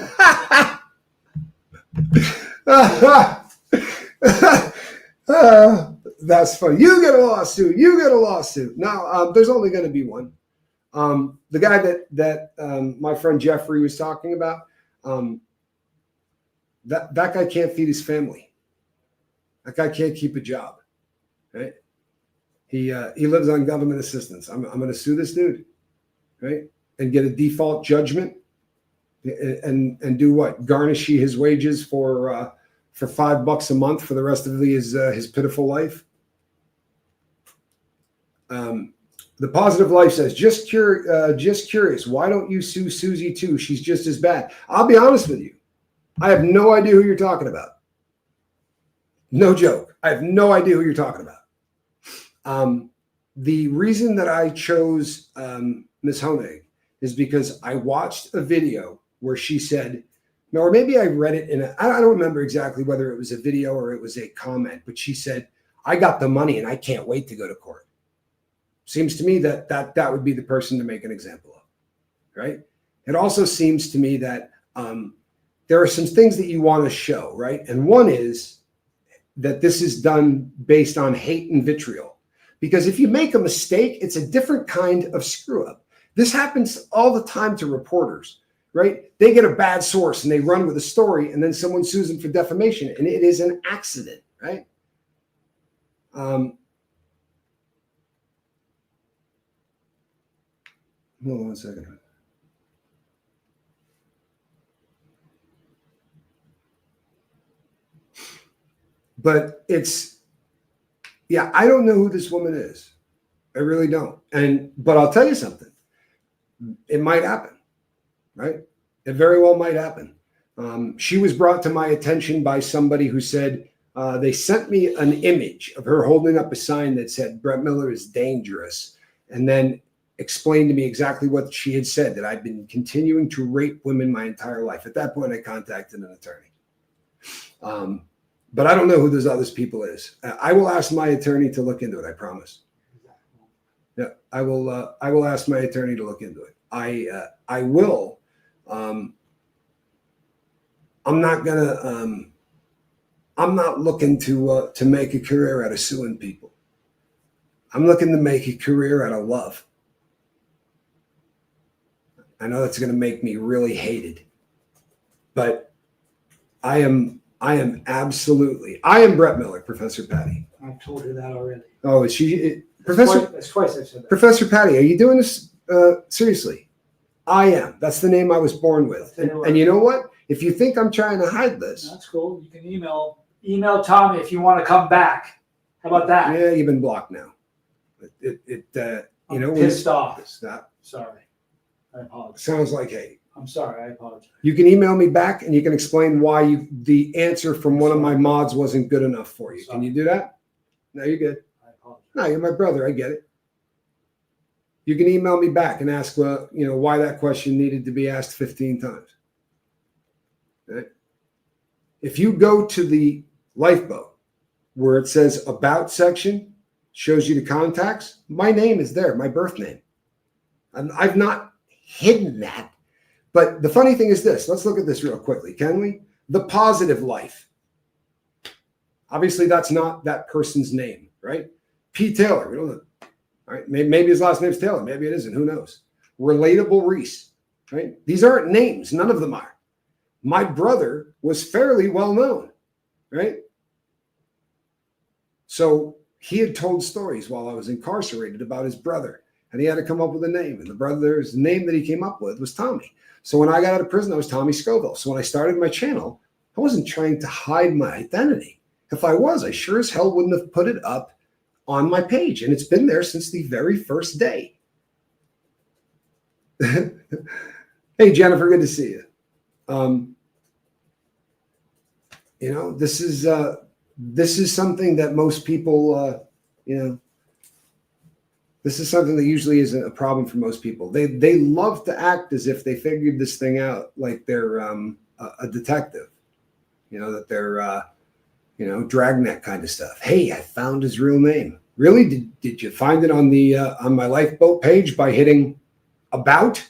That's funny. You get a lawsuit. You get a lawsuit. Now, there's only going to be one. The guy that my friend Jeffrey was talking about, that guy can't feed his family. That guy can't keep a job, right? He lives on government assistance. I'm going to sue this dude, right? And get a default judgment, and do what? Garnish his wages for $5 a month for the rest of his pitiful life. The Positive Life says, just curious, why don't you sue Susie too? She's just as bad. I'll be honest with you. I have no idea who you're talking about. No joke. I have no idea who you're talking about. The reason that I chose Ms. Honig is because I watched a video where she said, or maybe I read it I don't remember exactly whether it was a video or it was a comment, but she said, I got the money and I can't wait to go to court. Seems to me that would be the person to make an example of, right? It also seems to me that there are some things that you want to show, right? And one is that this is done based on hate and vitriol. Because if you make a mistake, it's a different kind of screw up. This happens all the time to reporters, right? They get a bad source and they run with a story and then someone sues them for defamation and it is an accident, right? Hold on 1 second. But I don't know who this woman is. I really don't. But I'll tell you something. It might happen, right? It very well might happen. She was brought to my attention by somebody who said, they sent me an image of her holding up a sign that said, Brett Miller is dangerous. And then explained to me exactly what she had said, that I'd been continuing to rape women my entire life. At that point, I contacted an attorney. But I don't know who those other people is. I will ask my attorney to look into it. I promise. Yeah, I will ask my attorney to look into it. I will. I'm not looking to make a career out of suing people. I'm looking to make a career out of love. I know that's going to make me really hated, but I am Brett Miller, Professor Patty. I've told her that already. Oh, is she Professor? That's twice I've said that. Professor Patty, are you doing this seriously? I am. That's the name I was born with. And you know what? If you think I'm trying to hide this, That's cool. You can email Tommy if you want to come back. How about that? yeah, you've been blocked now. I'm pissed off. Stop. Sorry. I apologize. Sounds like hate. I'm sorry. I apologize. You can email me back and you can explain why the answer from one of my mods wasn't good enough for you. Can you do that? No, you're good. I apologize. No, you're my brother. I get it. You can email me back and ask, why that question needed to be asked 15 times. Right? If you go to the lifeboat where it says about section, shows you the contacts, my name is there, my birth name. And I've not hidden that. But the funny thing is this. Let's look at this real quickly, can we? The positive life. Obviously, that's not that person's name, right? P. Taylor. We don't know. All right, maybe his last name's Taylor. Maybe it isn't. Who knows? Relatable Reese, right? These aren't names. None of them are. My brother was fairly well known, right? So he had told stories while I was incarcerated about his brother, and he had to come up with a name. And the brother's name that he came up with was Tommy. So when I got out of prison, I was Tommy Scoville. So when I started my channel, I wasn't trying to hide my identity. If I was, I sure as hell wouldn't have put it up on my page. And it's been there since the very first day. Hey, Jennifer, good to see you. This is something that most people, this is something that usually isn't a problem for most people. They love to act as if they figured this thing out, like they're a detective, that they're, dragnet kind of stuff. Hey, I found his real name. Really? Did you find it on the on my lifeboat page by hitting about?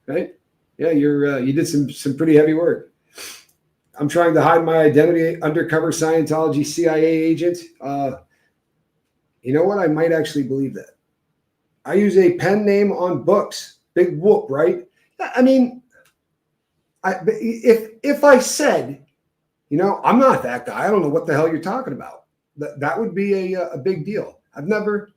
Right? Yeah, you did some pretty heavy work. I'm trying to hide my identity, undercover Scientology CIA agent. You know what? I might actually believe that. I use a pen name on books. Big whoop, right? I mean, if I said, I'm not that guy. I don't know what the hell you're talking about. That would be a big deal. I've never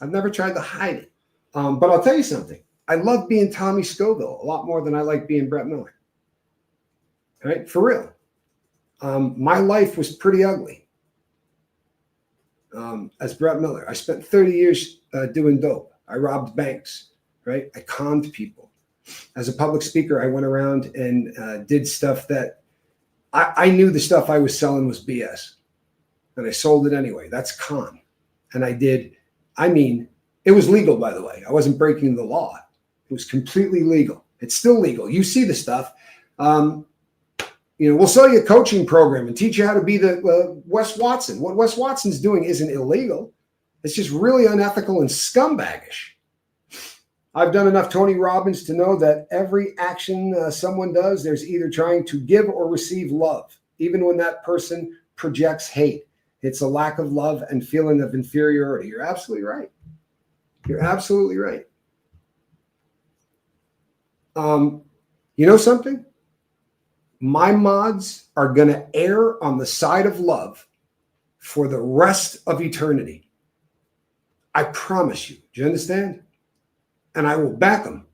tried to hide it. But I'll tell you something. I love being Tommy Scoville a lot more than I like being Brett Miller. Right? For real. My life was pretty ugly. As Brett Miller, I spent 30 years doing dope. I robbed banks, right? I conned people. As a public speaker, I went around and did stuff that I knew the stuff I was selling was BS. And I sold it anyway. That's con. And it was legal, by the way. I wasn't breaking the law. It was completely legal. It's still legal. You see the stuff. We'll sell you a coaching program and teach you how to be the Wes Watson. What Wes Watson's doing isn't illegal. It's just really unethical and scumbaggish. I've done enough Tony Robbins to know that every action someone does, there's either trying to give or receive love, even when that person projects hate. It's a lack of love and feeling of inferiority. You're absolutely right. You're absolutely right. You know something? My mods are going to err on the side of love for the rest of eternity. I promise you. Do you understand? And I will back them.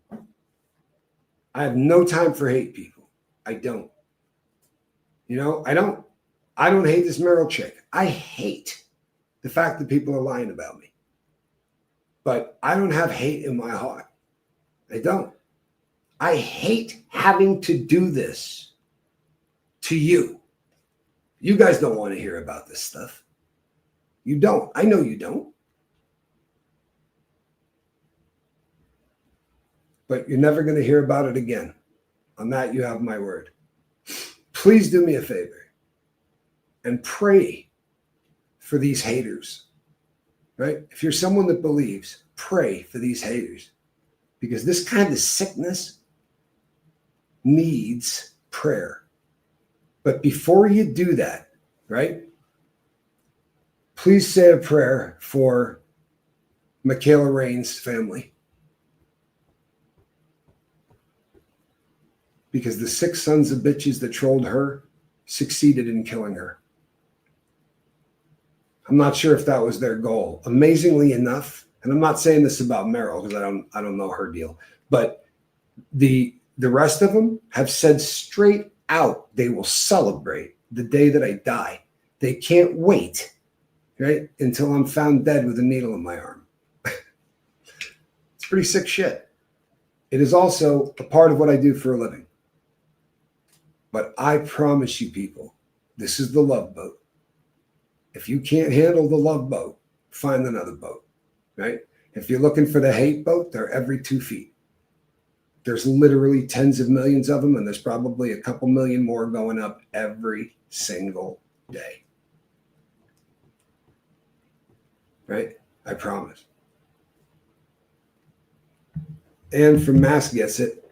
I have no time for hate people. I don't. I don't hate this Meryl chick. I hate the fact that people are lying about me. But I don't have hate in my heart. I don't. I hate having to do this to you. You guys don't want to hear about this stuff. You don't. I know you don't. But you're never going to hear about it again. On that, you have my word. Please do me a favor and pray for these haters, right? If you're someone that believes, pray for these haters, because this kind of sickness needs prayer. But before you do that, right, please say a prayer for Michaela Rain's family. because the 6 sons of bitches that trolled her succeeded in killing her. I'm not sure if that was their goal. Amazingly enough, and I'm not saying this about Meryl because I don't know her deal, but the rest of them have said straight out they will celebrate the day that I die. They can't wait, right, until I'm found dead with a needle in my arm. It's pretty sick shit. It is also a part of what I do for a living. But I promise you people, this is the love boat. If you can't handle the love boat, find another boat, right? If you're looking for the hate boat, they're every 2 feet. There's literally tens of millions of them, and there's probably a couple million more going up every single day. Right? I promise. And from Mass Gets It,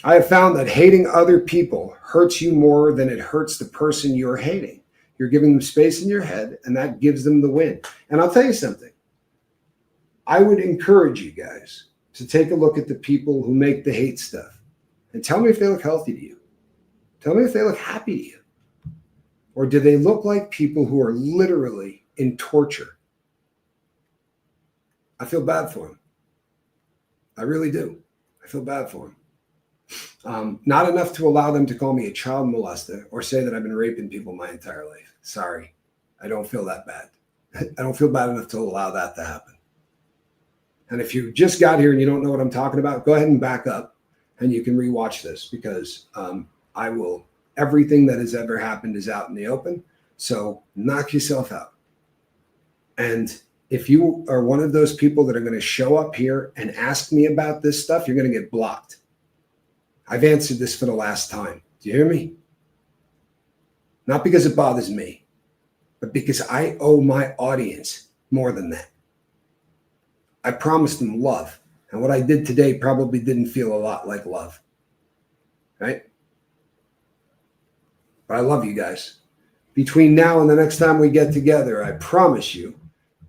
I have found that hating other people hurts you more than it hurts the person you're hating. You're giving them space in your head, and that gives them the win. And I'll tell you something. I would encourage you guys to take a look at the people who make the hate stuff and tell me if they look healthy to you. Tell me if they look happy to you. Or do they look like people who are literally in torture? I feel bad for them. I really do. I feel bad for them. Not enough to allow them to call me a child molester or say that I've been raping people my entire life. Sorry. I don't feel that bad. I don't feel bad enough to allow that to happen. And if you just got here and you don't know what I'm talking about, go ahead and back up and you can rewatch this because everything that has ever happened is out in the open. So knock yourself out. And if you are one of those people that are going to show up here and ask me about this stuff, you're going to get blocked. I've answered this for the last time. Do you hear me? Not because it bothers me, but because I owe my audience more than that. I promised them love. And what I did today probably didn't feel a lot like love. Right? But I love you guys. Between now and the next time we get together, I promise you,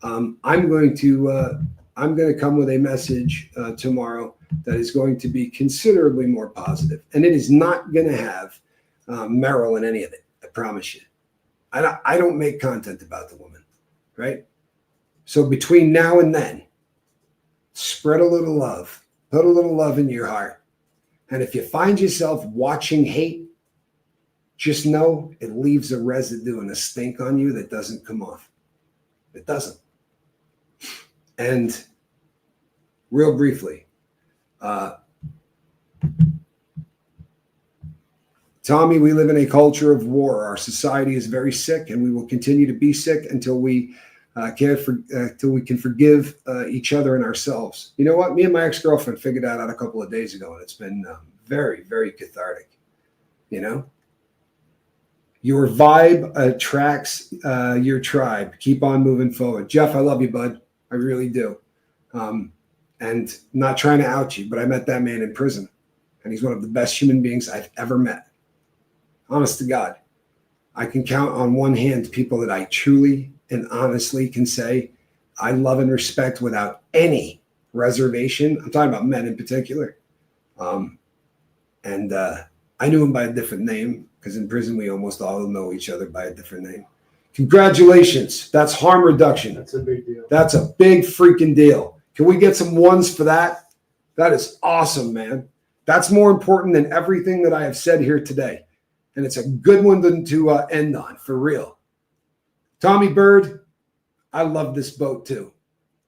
I'm going to come with a message tomorrow that is going to be considerably more positive. And it is not going to have Meryl in any of it. I promise you. I don't make content about the woman. Right? So between now and then, spread a little love. Put a little love in your heart. And if you find yourself watching hate, just know it leaves a residue and a stink on you that doesn't come off. It doesn't. And real briefly, Tommy, we live in a culture of war. Our society is very sick, and we will continue to be sick until we can forgive each other and ourselves. You know what? Me and my ex-girlfriend figured that out a couple of days ago, and it's been very, very cathartic. You know? Your vibe attracts your tribe. Keep on moving forward. Jeff, I love you, bud. I really do. And not trying to out you, but I met that man in prison, and he's one of the best human beings I've ever met. Honest to God. I can count on one hand people that I truly and honestly can say I love and respect without any reservation. I'm talking about men in particular. And I knew him by a different name because in prison we almost all know each other by a different name. Congratulations. That's harm reduction. That's a big deal. That's a big freaking deal. Can we get some ones for that? That is awesome, man. That's more important than everything that I have said here today. And it's a good one to end on, for real. Tommy Bird, I love this boat too.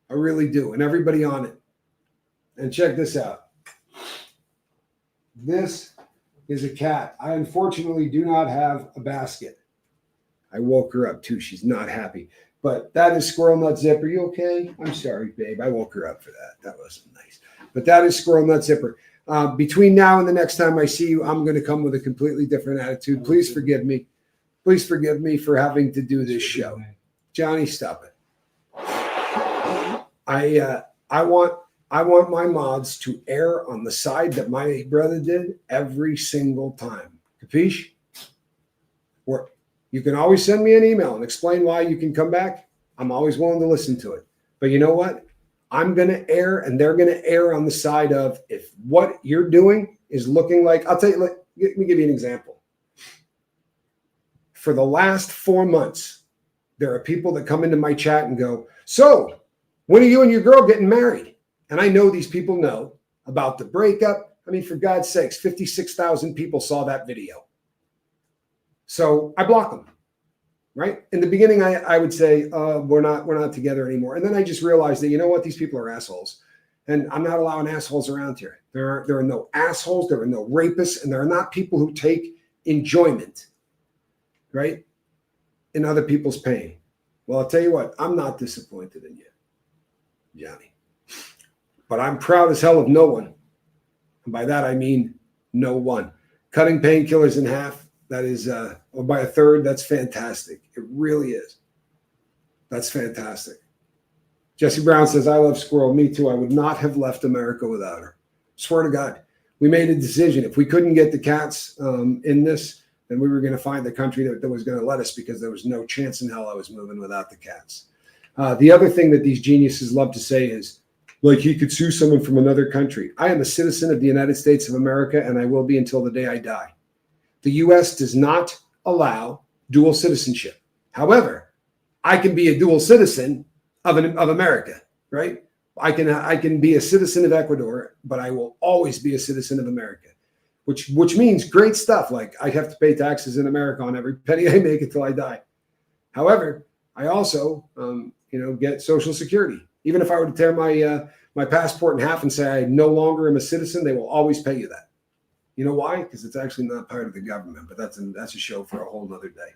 I really do. And everybody on it. And check this out. This is a cat. I unfortunately do not have a basket. I woke her up too. She's not happy. But that is Squirrel Nut Zipper. You okay? I'm sorry, babe. I woke her up for that. That wasn't nice. But that is Squirrel Nut Zipper. Between now and the next time I see you, I'm going to come with a completely different attitude. Please forgive me. Please forgive me for having to do this show. Johnny, stop it. I want my mods to err on the side that my brother did every single time. Capiche? Or you can always send me an email and explain why you can come back. I'm always willing to listen to it. But you know what? I'm going to err and they're going to err on the side of if what you're doing is looking like, I'll tell you, let me give you an example. For the last 4 months, there are people that come into my chat and go, so when are you and your girl getting married? And I know these people know about the breakup. I mean, for God's sakes, 56,000 people saw that video. So I block them, right? In the beginning, I would say, we're not together anymore. And then I just realized that, you know what? These people are assholes. And I'm not allowing assholes around here. There are no assholes. There are no rapists. And there are not people who take enjoyment, right, in other people's pain. Well, I'll tell you what, I'm not disappointed in you, Johnny. But I'm proud as hell of no one. And by that, I mean no one. Cutting painkillers in half, that is, or by a third, that's fantastic. It really is. That's fantastic. Jesse Brown says, I love Squirrel. Me too. I would not have left America without her. Swear to God. We made a decision. If we couldn't get the cats in this, then we were going to find the country that was going to let us, because there was no chance in hell I was moving without the cats. The other thing that these geniuses love to say is, like, he could sue someone from another country. I am a citizen of the United States of America, and I will be until the day I die. The U.S. does not allow dual citizenship. However, I can be a dual citizen of America, right? I can be a citizen of Ecuador, but I will always be a citizen of America, which means great stuff. Like, I have to pay taxes in America on every penny I make until I die. However, I also, get Social Security. Even if I were to tear my passport in half and say I no longer am a citizen, they will always pay you that. You know why? Because it's actually not part of the government, but that's a show for a whole nother day.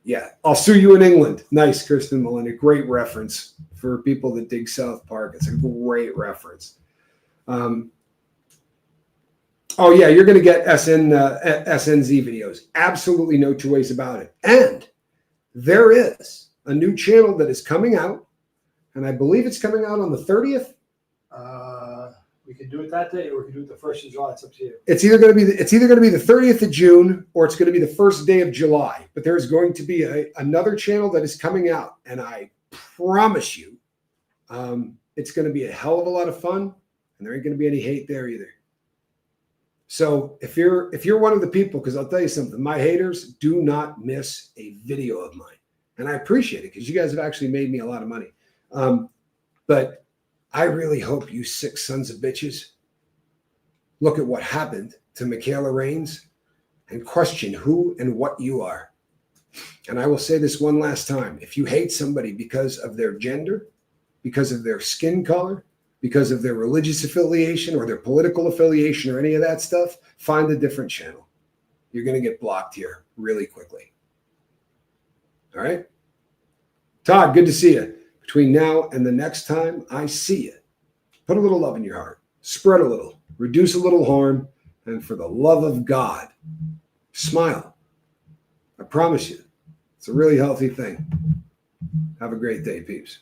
Yeah, I'll sue you in England. Nice, Kristen Melinda. Great reference for people that dig South Park. It's a great reference. Oh yeah, you're going to get SNZ videos. Absolutely no two ways about it. And there is a new channel that is coming out, and I believe it's coming out on the 30th. We can do it that day, or we can do it the 1st of July. It's up to you. It's either going to be the 30th of June, or it's going to be the first day of July. But there is going to be another channel that is coming out, and I promise you, it's going to be a hell of a lot of fun, and there ain't going to be any hate there either. So if you're one of the people, because I'll tell you something, my haters do not miss a video of mine, and I appreciate it because you guys have actually made me a lot of money. But I really hope you sick sons of bitches look at what happened to Michaela Raines and question who and what you are. And I will say this one last time. If you hate somebody because of their gender, because of their skin color, because of their religious affiliation or their political affiliation or any of that stuff, find a different channel. You're going to get blocked here really quickly. All right? Todd, good to see you. Between now and the next time I see you, put a little love in your heart, spread a little, reduce a little harm, and for the love of God, smile. I promise you, it's a really healthy thing. Have a great day, peeps.